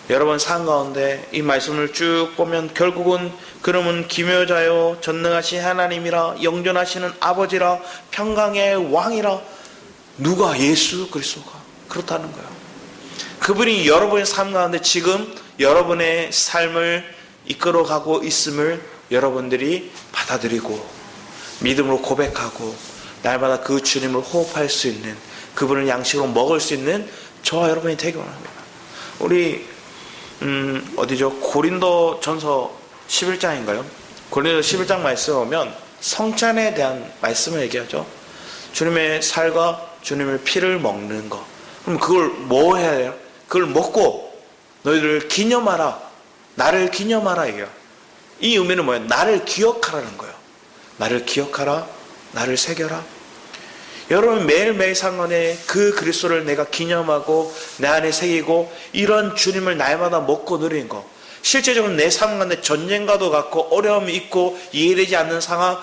여러분 삶 가운데 이 말씀을 쭉 보면 결국은 그러면 기묘자요 전능하신 하나님이라 영존하시는 아버지라 평강의 왕이라 누가? 예수 그리스도가 그렇다는 거예요. 그분이 여러분의 삶 가운데 지금 여러분의 삶을 이끌어가고 있음을 여러분들이 받아들이고 믿음으로 고백하고 날마다 그 주님을 호흡할 수 있는, 그분을 양식으로 먹을 수 있는 저와 여러분이 되기 원합니다. 우리 어디죠? 고린도 전서 11장인가요? 고린도 11장 말씀에 보면 성찬에 대한 말씀을 얘기하죠. 주님의 살과 주님의 피를 먹는 거. 그럼 그걸 뭐 해야 돼요? 그걸 먹고 너희들 기념하라. 나를 기념하라 이게요. 이 의미는 뭐예요? 나를 기억하라는 거예요. 나를 기억하라. 나를 새겨라. 여러분 매일매일 상관에 그 그리스도를 내가 기념하고 내 안에 새기고 이런 주님을 날마다 먹고 누리는 거. 실제적으로 내 삶 가운데 전쟁과도 같고 어려움이 있고 이해되지 않는 상황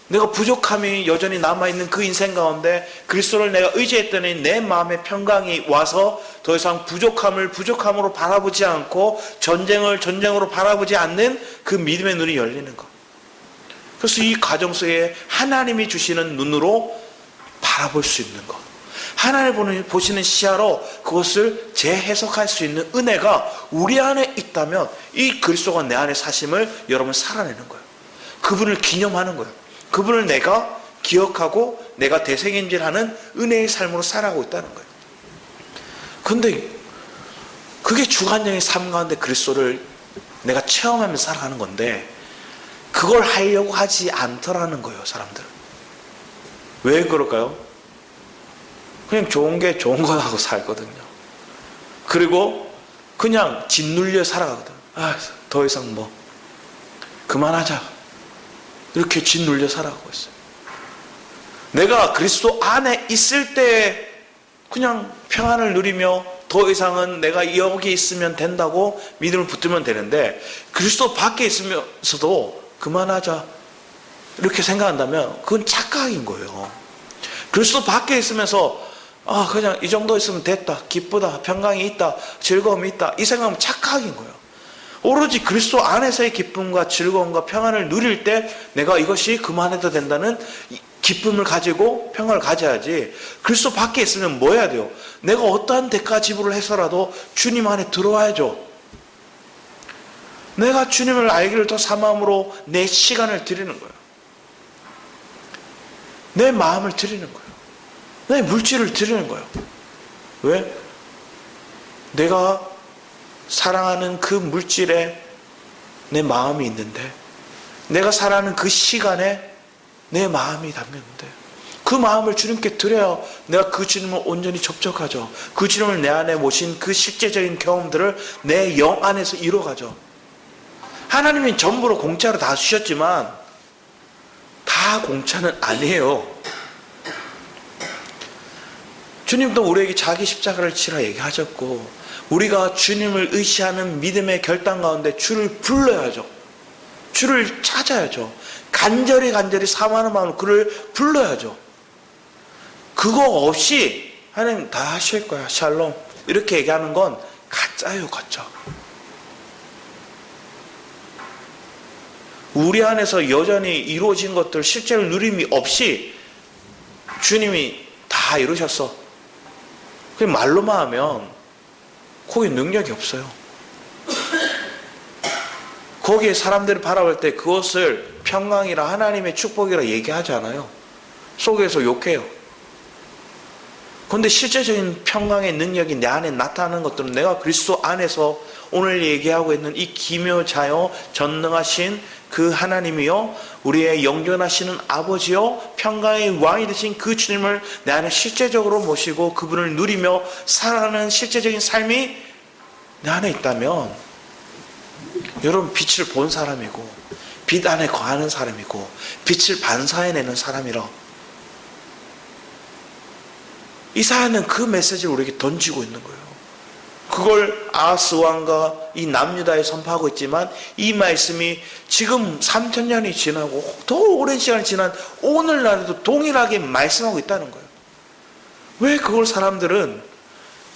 내가 부족함이 여전히 남아있는 그 인생 가운데 그리스도를 내가 의지했더니 내 마음에 평강이 와서 더 이상 부족함을 부족함으로 바라보지 않고 전쟁을 전쟁으로 바라보지 않는 그 믿음의 눈이 열리는 것. 그래서 이 가정 속에 하나님이 주시는 눈으로 바라볼 수 있는 것, 하나님 보시는 시야로 그것을 재해석할 수 있는 은혜가 우리 안에 있다면 이 그리스도가 내 안에 사심을 여러분 살아내는 거예요. 그분을 기념하는 거예요. 그분을 내가 기억하고 내가 되새김질하는 은혜의 삶으로 살아가고 있다는 거예요. 그런데 그게 주관적인 삶 가운데 그리스도를 내가 체험하면서 살아가는 건데 그걸 하려고 하지 않더라는 거예요, 사람들은. 왜 그럴까요? 그냥 좋은 게 좋은 거 하고 살거든요. 그리고 그냥 짓눌려 살아가거든. 더 이상 뭐 그만하자. 이렇게 짓눌려 살아가고 있어요. 내가 그리스도 안에 있을 때 그냥 평안을 누리며 더 이상은 내가 여기 있으면 된다고 믿음을 붙들면 되는데 그리스도 밖에 있으면서도 그만하자 이렇게 생각한다면 그건 착각인 거예요. 그리스도 밖에 있으면서 그냥 이 정도 있으면 됐다, 기쁘다, 평강이 있다, 즐거움이 있다, 이 생각은 착각인 거예요. 오로지 그리스도 안에서의 기쁨과 즐거움과 평안을 누릴 때 내가 이것이 그만해도 된다는 기쁨을 가지고 평안을 가져야지. 그리스도 밖에 있으면 뭐 해야 돼요? 내가 어떠한 대가 지불을 해서라도 주님 안에 들어와야죠. 내가 주님을 알기를 더 사모함으로 내 시간을 드리는 거예요. 내 마음을 드리는 거예요. 내 물질을 드리는 거예요. 왜? 내가 사랑하는 그 물질에 내 마음이 있는데, 내가 사랑하는 그 시간에 내 마음이 담겼는데, 그 마음을 주님께 드려야 내가 그 주님을 온전히 접촉하죠. 그 주님을 내 안에 모신 그 실제적인 경험들을 내 영 안에서 이루어가죠. 하나님이 전부로 공짜로 다 주셨지만 다 공짜는 아니에요. 주님도 우리에게 자기 십자가를 치라 얘기하셨고, 우리가 주님을 의시하는 믿음의 결단 가운데 주를 불러야죠. 주를 찾아야죠. 간절히 사모하는 마음으로 그를 불러야죠. 그거 없이 하나님 다 하실 거야, 샬롬, 이렇게 얘기하는 건 가짜예요, 가짜. 우리 안에서 여전히 이루어진 것들 실제로 누림이 없이 주님이 다 이루셨어, 그냥 말로만 하면 거기에 능력이 없어요. 거기에 사람들이 바라볼 때 그것을 평강이라 하나님의 축복이라 얘기하지 않아요. 속에서 욕해요. 그런데 실제적인 평강의 능력이 내 안에 나타나는 것들은 내가 그리스도 안에서 오늘 얘기하고 있는 이 기묘자요 전능하신 그 하나님이요, 우리의 영존하시는 아버지요, 평강의 왕이 되신 그 주님을 내 안에 실제적으로 모시고 그분을 누리며 살아가는 실제적인 삶이 내 안에 있다면, 여러분 빛을 본 사람이고 빛 안에 거하는 사람이고 빛을 반사해내는 사람이라, 이사야는 그 메시지를 우리에게 던지고 있는 거예요. 그걸 아하스 왕과 이 남유다에 선포하고 있지만 이 말씀이 지금 3000년이 지나고 더 오랜 시간이 지난 오늘날에도 동일하게 말씀하고 있다는 거예요. 왜 그걸 사람들은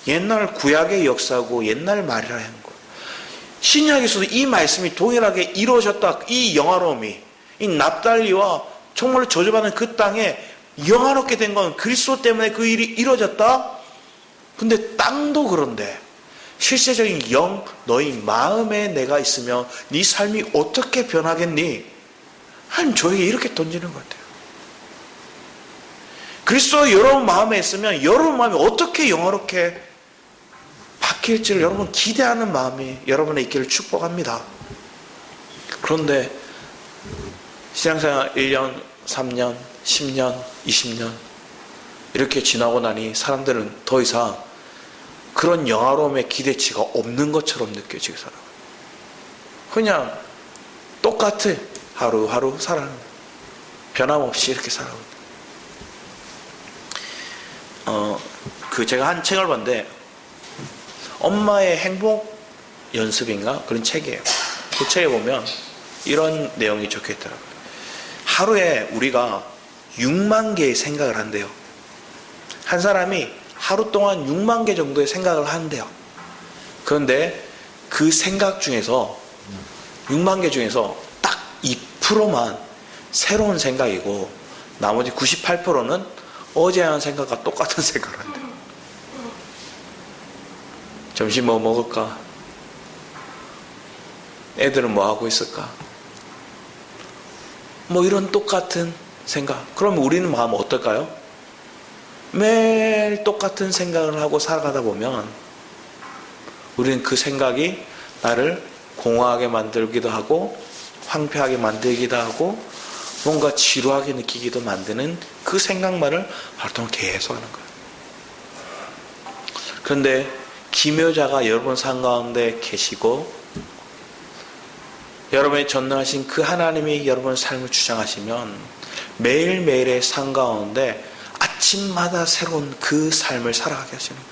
옛날 구약의 역사고 옛날 말이라 하는 거예요. 신약에서도 이 말씀이 동일하게 이루어졌다. 이 영화로움이, 이 납달리와 정말로 저주받는 그 땅에 영화롭게 된 건 그리스도 때문에 그 일이 이루어졌다. 근데 땅도 그런데 실제적인 영, 너희 마음에 내가 있으면 네 삶이 어떻게 변하겠니? 하나님 저에게 이렇게 던지는 것 같아요. 그리스도가 여러분 마음에 있으면 여러분 마음이 어떻게 영화롭게 바뀔지를 여러분 기대하는 마음이 여러분의 있기를 축복합니다. 그런데 신앙생활 1년, 3년, 10년, 20년 이렇게 지나고 나니 사람들은 더 이상 그런 영화로움의 기대치가 없는 것처럼 느껴지게 살아요. 그냥 똑같아. 하루하루 살아가는 거예요. 변함없이 이렇게 살아가는 거예요. 제가 한 책을 봤는데 엄마의 행복 연습인가? 그런 책이에요. 그 책에 보면 이런 내용이 적혀있더라고요. 하루에 우리가 6만 개의 생각을 한대요. 한 사람이 하루 동안 6만 개 정도의 생각을 한대요. 그런데 그 생각 중에서 6만 개 중에서 딱 2%만 새로운 생각이고 나머지 98%는 어제 한 생각과 똑같은 생각을 한대요. 점심 뭐 먹을까? 애들은 뭐 하고 있을까? 뭐 이런 똑같은 생각. 그러면 우리는 마음 어떨까요? 매일 똑같은 생각을 하고 살아가다 보면 우리는 그 생각이 나를 공허하게 만들기도 하고 황폐하게 만들기도 하고 뭔가 지루하게 느끼기도 만드는 그 생각만을 하루 동안 계속 하는 거예요. 그런데 기묘자가 여러분 삶 가운데 계시고 여러분의 전능하신 그 하나님이 여러분의 삶을 주장하시면 매일매일의 삶 가운데 아침마다 새로운 그 삶을 살아가게 하시는 거예요.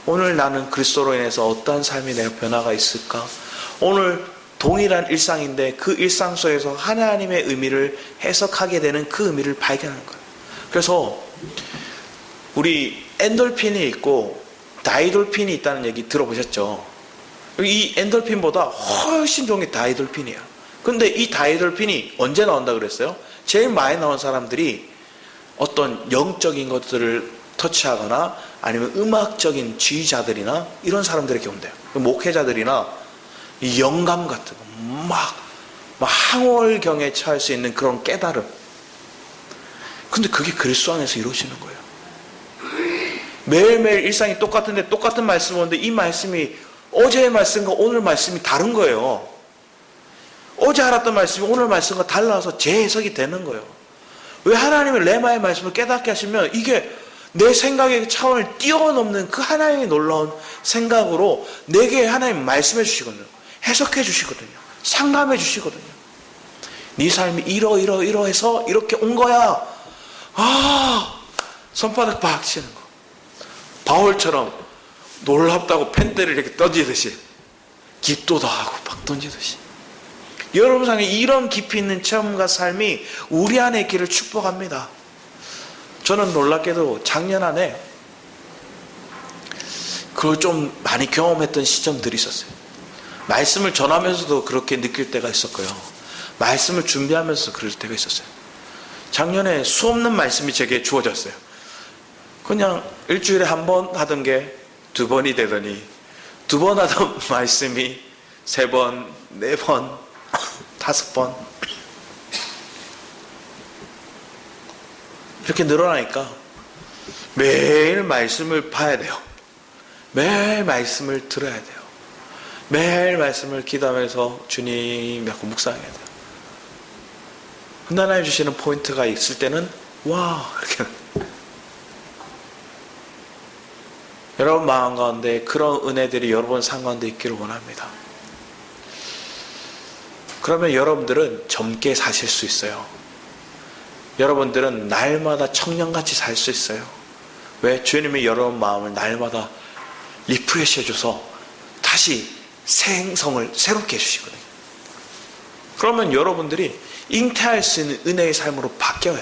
오늘 나는 그리스도로 인해서 어떠한 삶이 내가 변화가 있을까? 오늘 동일한 일상인데 그 일상 속에서 하나님의 의미를 해석하게 되는 그 의미를 발견하는 거예요. 그래서 우리 엔돌핀이 있고 다이돌핀이 있다는 얘기 들어보셨죠? 이 엔돌핀보다 훨씬 좋은 게 다이돌핀이야. 근데 이 다이돌핀이 언제 나온다 그랬어요? 제일 많이 나온 사람들이 어떤 영적인 것들을 터치하거나 아니면 음악적인 지휘자들이나 이런 사람들에게 온대요. 목회자들이나 이 영감 같은 거 막 항월경에 처할 수 있는 그런 깨달음. 근데 그게 그리스도 안에서 이루어지는 거예요. 매일매일 일상이 똑같은데 똑같은 말씀을 오는데 이 말씀이 어제의 말씀과 오늘 말씀이 다른 거예요. 어제 알았던 말씀이 오늘 말씀과 달라서 재해석이 되는 거예요. 왜 하나님의 레마의 말씀을 깨닫게 하시면 이게 내 생각의 차원을 뛰어넘는 그 하나님의 놀라운 생각으로 내게 하나님 말씀해 주시거든요. 해석해 주시거든요. 상담해 주시거든요. 네 삶이 이러해서 이렇게 온 거야. 손바닥 박 치는 거. 바울처럼 놀랍다고 펜대를 이렇게 던지듯이 기도도 하고 막 던지듯이 여러분 삶에 이런 깊이 있는 체험과 삶이 우리 안에 있기를 축복합니다. 저는 놀랍게도 작년 안에 그걸 좀 많이 경험했던 시점들이 있었어요. 말씀을 전하면서도 그렇게 느낄 때가 있었고요. 말씀을 준비하면서 그럴 때가 있었어요. 작년에 수없는 말씀이 제게 주어졌어요. 그냥 일주일에 한 번 하던 게 2번이 되더니 2번 하던 말씀이 3번, 4번, 5번 이렇게 늘어나니까 매일 말씀을 봐야 돼요. 매일 말씀을 들어야 돼요. 매일 말씀을 기도하면서 주님 하고 묵상해야 돼요. 하나님 주시는 포인트가 있을 때는 와 이렇게 여러분 마음 가운데 그런 은혜들이 여러분 삶 가운데 있기를 원합니다. 그러면 여러분들은 젊게 사실 수 있어요. 여러분들은 날마다 청년같이 살 수 있어요. 왜? 주님이 여러분 마음을 날마다 리프레시 해줘서 다시 생성을 새롭게 해주시거든요. 그러면 여러분들이 잉태할 수 있는 은혜의 삶으로 바뀌어요.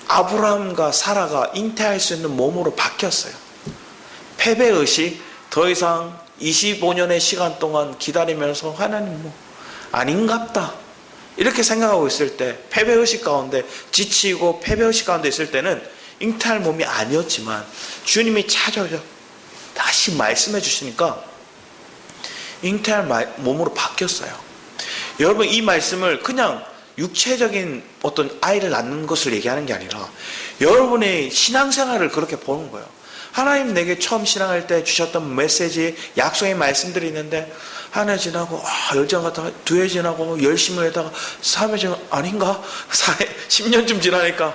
아브라함과 사라가 잉태할 수 있는 몸으로 바뀌었어요. 패배의식, 더 이상 25년의 시간 동안 기다리면서 하나님 뭐 아닌갑다 이렇게 생각하고 있을 때 패배의식 가운데 지치고 패배의식 가운데 있을 때는 잉태할 몸이 아니었지만 주님이 찾아오셔 다시 말씀해 주시니까 잉태할 몸으로 바뀌었어요. 여러분 이 말씀을 그냥 육체적인 어떤 아이를 낳는 것을 얘기하는 게 아니라 여러분의 신앙생활을 그렇게 보는 거예요. 하나님 내게 처음 신앙할 때 주셨던 메시지, 약속의 말씀들이 있는데 한 해 지나고 열정 갔다가 2해 지나고 열심을 했다가 3해 지나고 아닌가? 4해, 10년쯤 지나니까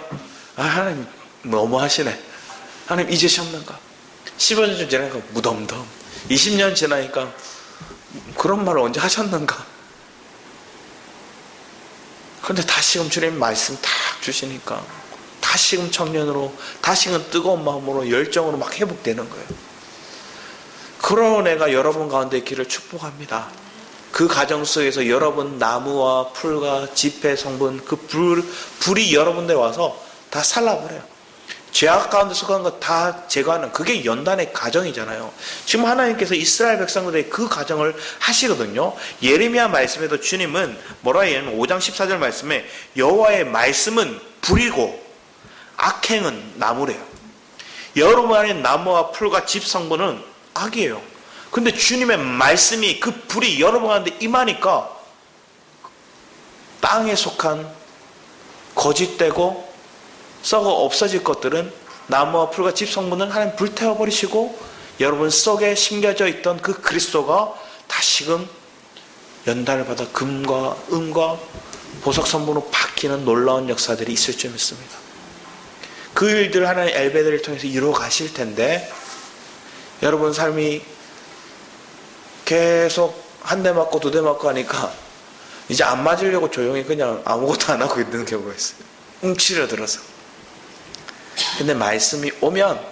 하나님 너무 하시네. 하나님 잊으셨는가? 15년쯤 지나니까 무덤덤. 20년 지나니까 그런 말을 언제 하셨는가? 그런데 다시금 주님 말씀 탁 주시니까 다시금 청년으로 다시금 뜨거운 마음으로 열정으로 막 회복되는 거예요. 그런 은혜가 여러분 가운데 있기를 축복합니다. 그 가정 속에서 여러분 나무와 풀과 집의 성분, 그 불이 여러분들에 와서 다 살라버려요. 죄악 가운데 속한 거 다 제거하는, 그게 연단의 가정이잖아요. 지금 하나님께서 이스라엘 백성들의 그 가정을 하시거든요. 예레미야 말씀에도 주님은 뭐라 해요? 5장 14절 말씀에 여호와의 말씀은 불이고 악행은 나무래요. 여러분 안에 나무와 풀과 집 성분은 악이에요. 근데 주님의 말씀이, 그 불이 여러분한테 임하니까 땅에 속한 거짓되고 썩어 없어질 것들은, 나무와 풀과 집 성분은 하나님 불태워버리시고 여러분 속에 심겨져 있던 그 그리스도가 다시금 연단을 받아 금과 은과 보석 성분으로 바뀌는 놀라운 역사들이 있을 줄 믿습니다. 그 일들 하나님 엘베드를 통해서 이루어 가실 텐데, 여러분 삶이 계속 한 대 맞고 두 대 맞고 하니까 이제 안 맞으려고 조용히 그냥 아무것도 안 하고 있는 경우가 있어요. 움츠려 들어서. 근데 말씀이 오면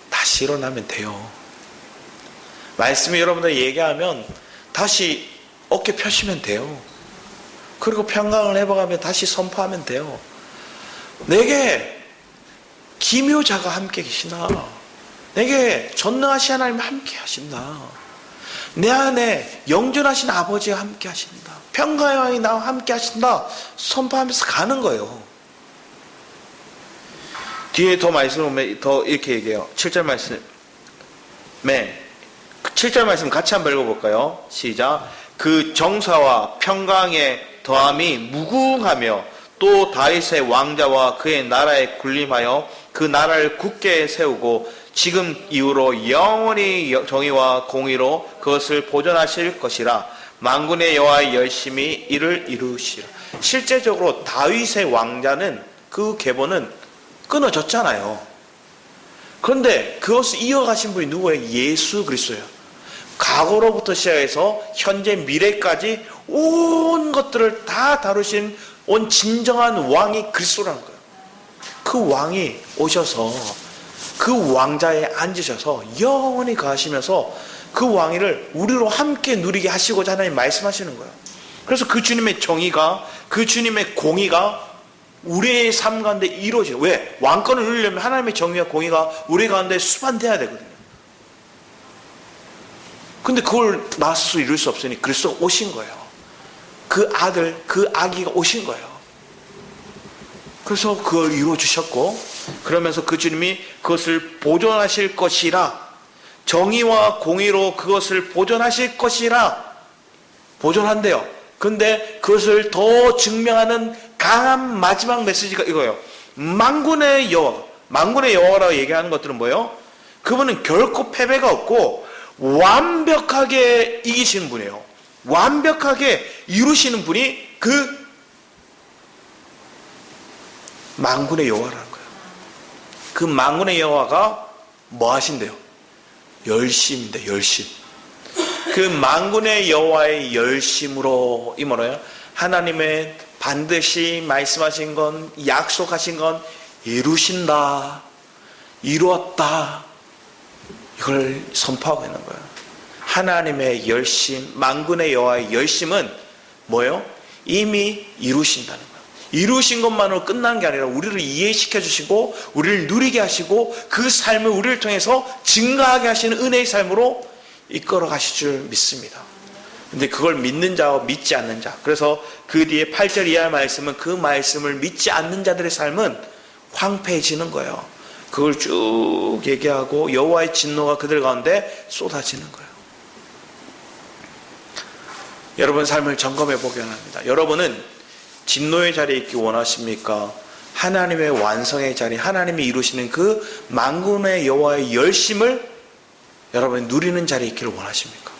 다시 일어나면 돼요. 말씀이 여러분들 얘기하면 다시 어깨 펴시면 돼요. 그리고 평강을 회복하면 다시 선포하면 돼요. 내게 기묘자가 함께 계시나, 내게 전능하신 하나님 함께 하신다, 내 안에 영존하신 아버지가 함께 하신다, 평강의 왕이 나와 함께 하신다 선포하면서 가는 거예요. 뒤에 더 말씀을 보면 더 이렇게 얘기해요. 7절 말씀, 7절 말씀 같이 한번 읽어볼까요? 시작. 그 정사와 평강의 더함이 무궁하며 또 다윗의 왕자와 그의 나라에 군림하여 그 나라를 굳게 세우고 지금 이후로 영원히 정의와 공의로 그것을 보존하실 것이라. 만군의 여호와의 열심히 이를 이루시라. 실제적으로 다윗의 왕자는, 그 계보는 끊어졌잖아요. 그런데 그것을 이어가신 분이 누구예요? 예수 그리스도예요. 과거로부터 시작해서 현재 미래까지 온 것들을 다 다루신 온 진정한 왕이 그리스도라는 거예요. 그 왕이 오셔서 그 왕자에 앉으셔서 영원히 거하시면서 그 왕위를 우리로 함께 누리게 하시고자 하나님 말씀하시는 거예요. 그래서 그 주님의 정의가, 그 주님의 공의가 우리의 삶 가운데 이루어져요. 왜? 왕권을 누리려면 하나님의 정의와 공의가 우리 가운데 수반돼야 되거든요. 근데 그걸 나 스스로 이룰 수 없으니 그리스도가 오신 거예요. 그 아들, 그 아기가 오신 거예요. 그래서 그걸 이루어 주셨고, 그러면서 그 주님이 그것을 보존하실 것이라, 정의와 공의로 그것을 보존하실 것이라, 보존한대요. 근데 그것을 더 증명하는 강한 마지막 메시지가 이거예요. 만군의 여호와, 만군의 여호와라고 얘기하는 것들은 뭐예요? 그분은 결코 패배가 없고 완벽하게 이기시는 분이에요. 완벽하게 이루시는 분이 그 만군의 여호와라는 거예요. 그 만군의 여호와가 뭐 하신대요? 열심인데, 열심. 그 만군의 여호와의 열심으로, 이 뭐래요? 하나님의 반드시 말씀하신 건, 약속하신 건 이루신다, 이루었다, 이걸 선포하고 있는 거예요. 하나님의 열심, 만군의 여호와의 열심은 뭐예요? 이미 이루신다는 거예요. 이루신 것만으로 끝난 게 아니라 우리를 이해시켜 주시고 우리를 누리게 하시고 그 삶을 우리를 통해서 증가하게 하시는 은혜의 삶으로 이끌어 가실 줄 믿습니다. 근데 그걸 믿는 자와 믿지 않는 자, 그래서 그 뒤에 8절 이하의 말씀은 그 말씀을 믿지 않는 자들의 삶은 황폐해지는 거예요. 그걸 쭉 얘기하고 여호와의 진노가 그들 가운데 쏟아지는 거예요. 여러분 삶을 점검해 보기 원합니다. 여러분은 진노의 자리에 있기 원하십니까? 하나님의 완성의 자리, 하나님이 이루시는 그 만군의 여호와의 열심을 여러분이 누리는 자리에 있기를 원하십니까?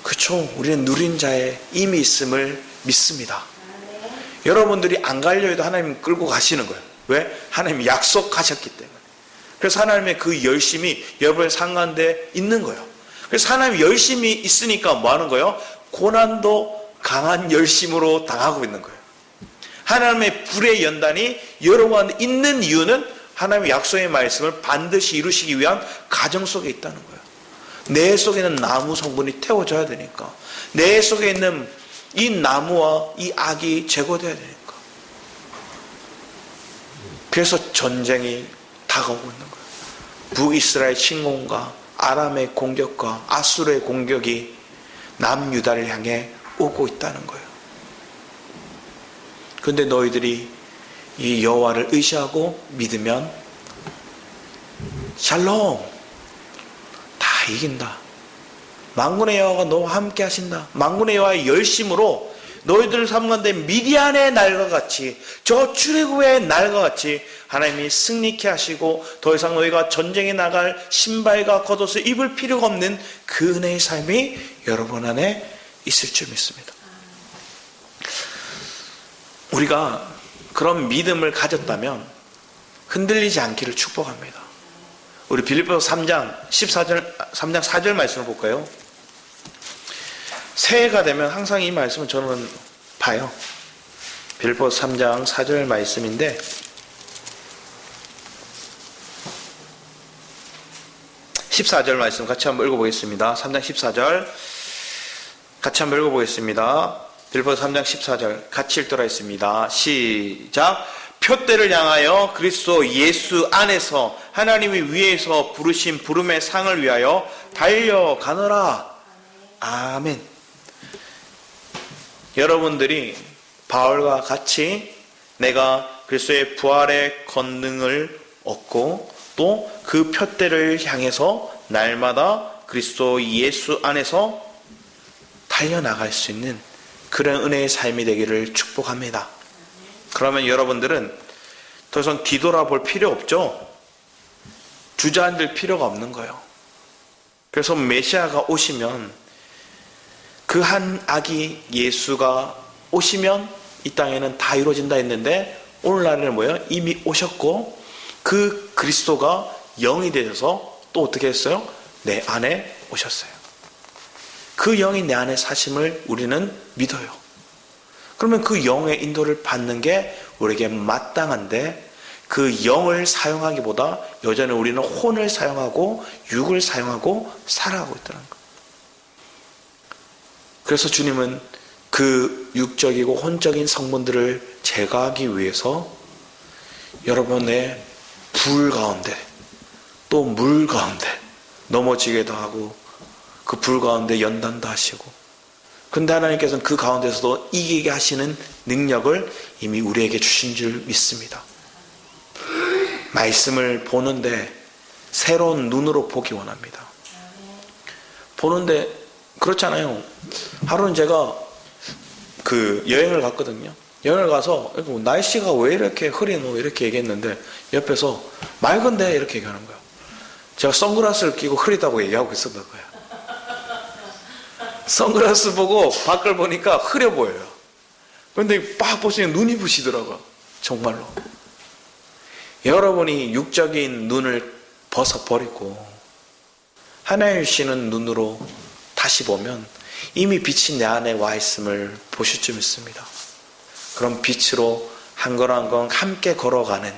그렇죠. 우리는 누린 자에 이미 있음을 믿습니다. 여러분들이 안 가려 해도 하나님 끌고 가시는 거예요. 왜? 하나님이 약속하셨기 때문에. 그래서 하나님의 그 열심이 여러분의 삶 가운데 있는 거예요. 그래서 하나님 열심이 있으니까 뭐 하는 거예요? 고난도 강한 열심으로 당하고 있는 거예요. 하나님의 불의 연단이 여러분 있는 이유는 하나님의 약속의 말씀을 반드시 이루시기 위한 가정 속에 있다는 거예요. 내 속에 있는 나무 성분이 태워져야 되니까. 내 속에 있는 이 나무와 이 악이 제거돼야 되니까. 그래서 전쟁이 다가오고 있는 거예요. 북이스라엘 침공과 아람의 공격과 아수르의 공격이 남유다를 향해 오고 있다는 거예요. 그런데 너희들이 이 여호와를 의지하고 믿으면 샬롬, 다 이긴다. 만군의 여호와가 너와 함께 하신다. 만군의 여호와의 열심으로 너희들 삶 가운데 미디안의 날과 같이, 저 출애굽의 날과 같이 하나님이 승리케 하시고 더 이상 너희가 전쟁에 나갈 신발과 겉옷을 입을 필요가 없는 그 은혜의 삶이 여러분 안에 있을 줄 믿습니다. 우리가 그런 믿음을 가졌다면 흔들리지 않기를 축복합니다. 우리 빌립보서 3장 4절 말씀을 볼까요? 새해가 되면 항상 이 말씀을 저는 봐요. 빌립보서 3장 4절 말씀인데, (14절) 말씀 같이 한번 읽어보겠습니다. 3장 14절 같이 한번 읽어보겠습니다. 빌립보서 3장 14절 같이 읽도록 하겠습니다. 시작. 표대를 향하여 그리스도 예수 안에서 하나님이 위에서 부르신 부름의 상을 위하여 달려가노라. 아멘. 여러분들이 바울과 같이 내가 그리스도의 부활의 권능을 얻고 또 그 표대를 향해서 날마다 그리스도 예수 안에서 달려나갈 수 있는 그런 은혜의 삶이 되기를 축복합니다. 그러면 여러분들은 더 이상 뒤돌아볼 필요 없죠? 주저앉을 필요가 없는 거예요. 그래서 메시아가 오시면, 그 한 아기 예수가 오시면 이 땅에는 다 이루어진다 했는데, 오늘날에는 뭐예요? 이미 오셨고 그 그리스도가 영이 되셔서 또 어떻게 했어요? 내 안에 오셨어요. 그 영이 내 안에 사심을 우리는 믿어요. 그러면 그 영의 인도를 받는 게 우리에게 마땅한데, 그 영을 사용하기보다 여전히 우리는 혼을 사용하고 육을 사용하고 살아가고 있다는 거예요. 그래서 주님은 그 육적이고 혼적인 성분들을 제거하기 위해서 여러분의 불 가운데 또 물 가운데 넘어지게도 하고 그 불 가운데 연단도 하시고, 근데 하나님께서는 그 가운데서도 이기게 하시는 능력을 이미 우리에게 주신 줄 믿습니다. 말씀을 보는데 새로운 눈으로 보기 원합니다. 보는데 그렇잖아요. 하루는 제가 그 여행을 갔거든요. 여행을 가서 날씨가 왜 이렇게 흐리노 이렇게 얘기했는데 옆에서 맑은데 이렇게 얘기하는 거예요. 제가 선글라스를 끼고 흐리다고 얘기하고 있었던 거예요. 선글라스 보고 밖을 보니까 흐려 보여요. 그런데 빡 보시면 눈이 부시더라고요. 정말로. 여러분이 육적인 눈을 벗어버리고 하나님 주시는 눈으로 다시 보면 이미 빛이 내 안에 와 있음을 보실 줄 믿습니다. 그럼 빛으로 한 걸 한 걸 함께 걸어가는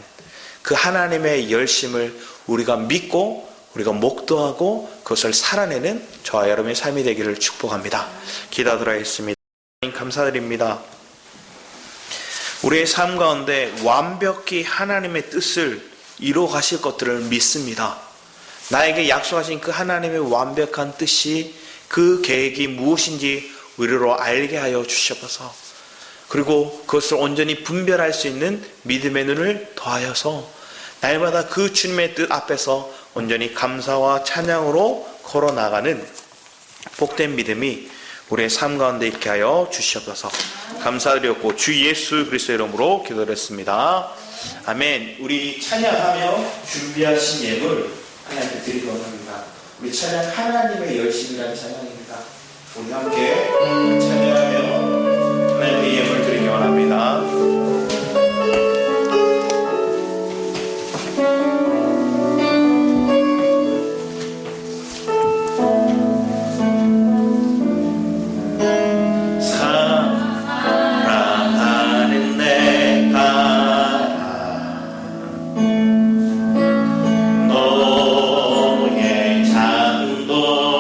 그 하나님의 열심을 우리가 믿고 우리가 목도하고 그것을 살아내는 저와 여러분의 삶이 되기를 축복합니다. 기도하도록 하겠습니다. 감사드립니다. 우리의 삶 가운데 완벽히 하나님의 뜻을 이루어 가실 것들을 믿습니다. 나에게 약속하신 그 하나님의 완벽한 뜻이, 그 계획이 무엇인지 우리로 알게 하여 주시옵소서. 그리고 그것을 온전히 분별할 수 있는 믿음의 눈을 더하여서 날마다 그 주님의 뜻 앞에서 온전히 감사와 찬양으로 걸어나가는 복된 믿음이 우리의 삶 가운데 있게 하여 주시옵소서. 감사드렸고 주 예수 그리스도의 이름으로 기도했습니다. 아멘. 우리 찬양하며 준비하신 예물 하나님께 드리기 원합니다. 우리 찬양 하나님의 열심이라는 찬양입니다. 우리 함께 찬양하며 하나님의 예물 드리기 원합니다. 너의 창도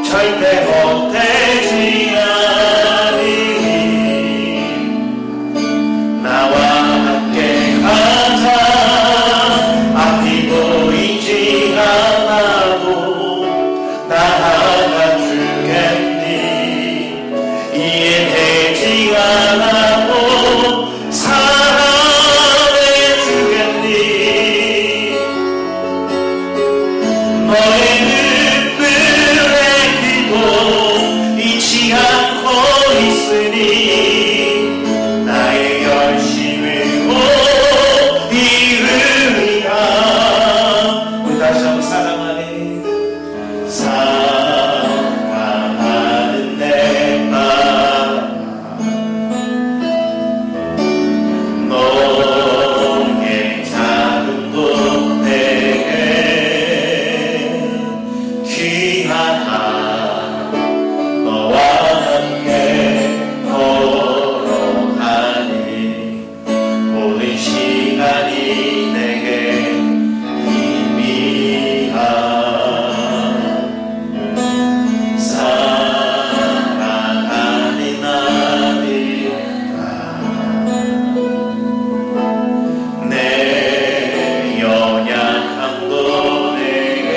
절대 못되지 않으니 나와 함께 가자. 앞이 보이지 않아도 나아가 주겠니. 이해되지 않아도 사랑해 주겠니. 너의 눈물의 기도 잊지 않고 있으니 나의 열심으로 이루리라. 우리 다시 한번 사랑하네. 사랑하는 내 맘 너의 작은 곳 내게 귀하다. 너와 함께 걸어가니 모든 시간이 내게 희미한 사랑하는 아들아. 내 연약함도 내게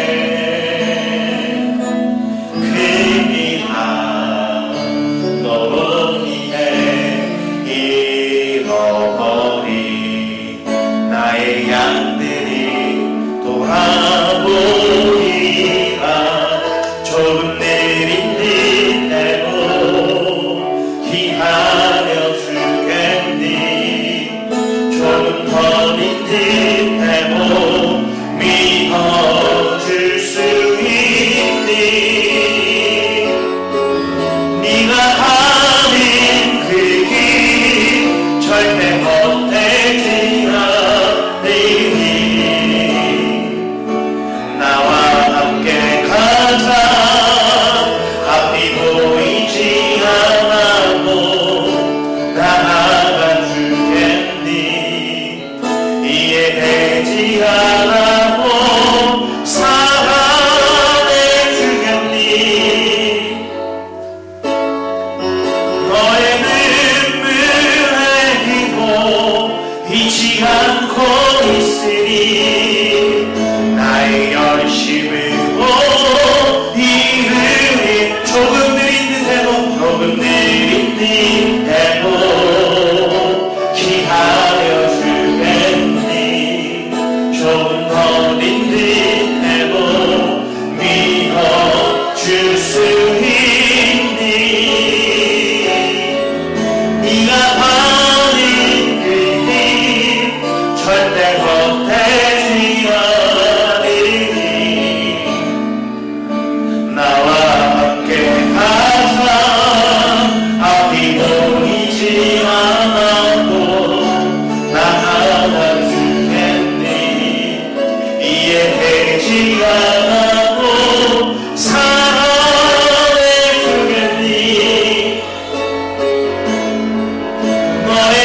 큽니다. 너로 인해 잃어버린 나의 양들이 돌아보리라. 조금 느린 듯해도 기다려 주겠니. 조금 더 긴 듯해도 믿어줄 수 있니. 네가 가는 그 길 절대 헛되지 않으니 나와 함께 가자. 앞이 보이지 않아도 나아가 주겠니. 이해되지 않아도 사랑해 주겠니. 너의 눈물의 기도 잊지 않고 있으니 나의 열심으로 이루리. 조금 느린 듯해도 조금 느린 듯해도 기다려 주겠니. 조금 더 긴 듯해도 믿어줄 수 있니. 네가 가는 그 길 절대 헛되지 않으니 나와 함께 가자. 앞이 보이지 않아도 나아가 주겠니. 이해되지 않아도 사랑해 주겠니. 너의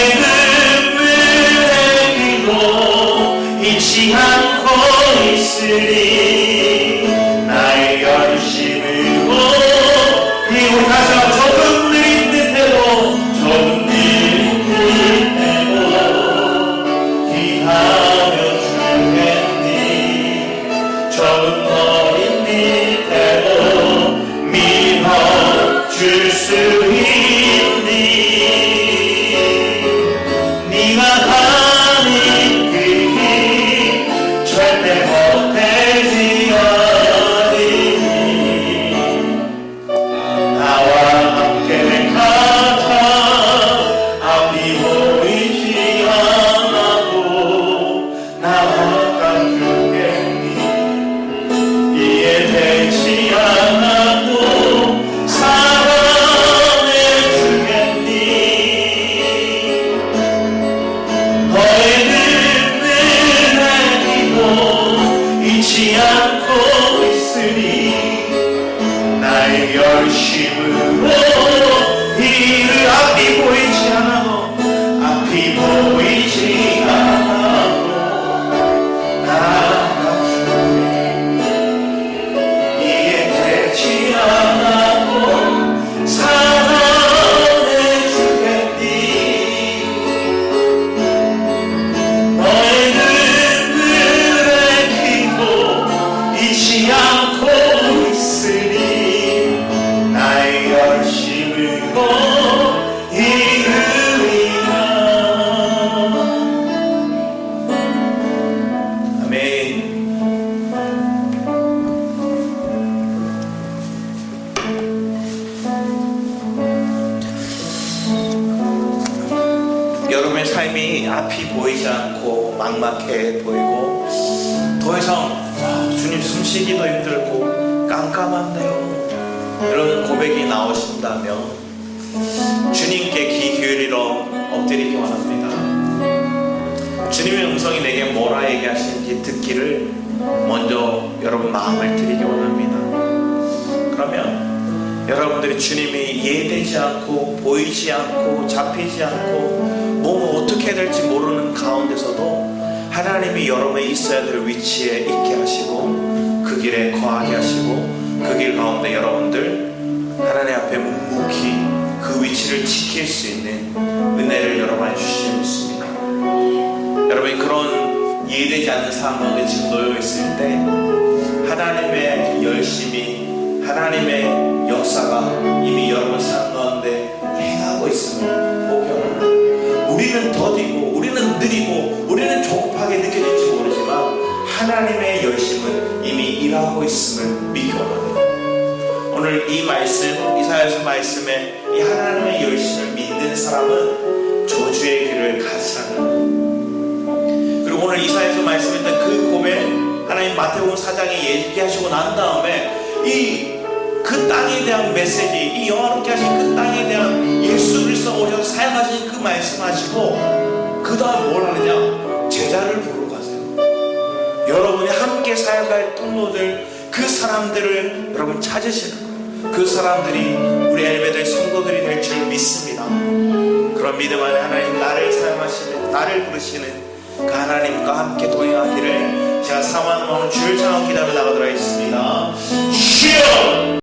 눈물의 기도 잊지 않고 있으니 나의 열심으로 우리 다시 한번 조금 느린 듯해도 조금 느린 듯해도 기다려 주겠니. 조금 더 긴 듯해도 믿어줄 수 있니. 네가 가는 그 길 절대 헛되지 않으니 나와 함께 가자. 앞이 보이지 않아도 나아가 주겠니. 이해되지 않아도 사랑해 주겠니. 너의 눈물의 기도 잊지 않고 있으니 나의 열심으로 이를. 앞이 보이지 않아도 앞이 보이지 않아도 나아가 주겠니. 이해되지 않아 여러분의 삶이 앞이 보이지 않고 막막해 보이고 더 이상 주님 숨쉬기도 힘들고 깜깜한데요, 이런 고백이 나오신다면 주님께 귀 기울이러 엎드리기 원합니다. 주님의 음성이 내게 뭐라 얘기하시는지 듣기를 먼저 여러분 마음을 드리기 원합니다. 그러면 여러분들이 주님이 이해되지 않고 보이지 않고 잡히지 않고 뭐가 어떻게 해야 될지 모르는 가운데서도 하나님이 여러분의 있어야 될 위치에 있게 하시고 그 길에 거하게 하시고 그 길 가운데 여러분들 하나님 앞에 묵묵히 그 위치를 지킬 수 있는 은혜를 여러분에게 주시지 믿습니다. 여러분이 그런 이해되지 않는 상황 가운데 지금 놓여 있을 때 하나님의 열심이, 하나님의 역사가 이미 여러분 삶 가운데 행하고 있음을 보게 합니다. 우리는 더디고 우리는 느리고 우리는 조급하게 느껴질지 모르지만 하나님의 열심은 이미 일하고 있음을 믿기 원합니다. 오늘 이 말씀, 이사야서 말씀에 이 하나님의 열심을 믿는 사람은 저주의 길을 가지 않는, 그리고 오늘 이사야서 말씀했던 그 고백, 하나님 마태복음 4장에 얘기하시고 난 다음에 그 땅에 대한 메시지, 이 영화롭게 하신 그 땅에 대한 예수 그리스도가 오셔서 사역하신 그 말씀하시고 그 다음 뭘 하느냐? 제자를 부르고 가세요. 여러분이 함께 사역할 통로들, 그 사람들을 여러분 찾으시는 거예요. 그 사람들이 우리 엘베델 성도들이 될 줄 믿습니다. 그런 믿음 안에 하나님 나를 사용하시는, 나를 부르시는 그 하나님과 함께 동행하기를 제가 사모하는 마음으로 주를 찬양하고 기도하며 나가도록 하겠습니다. 주여!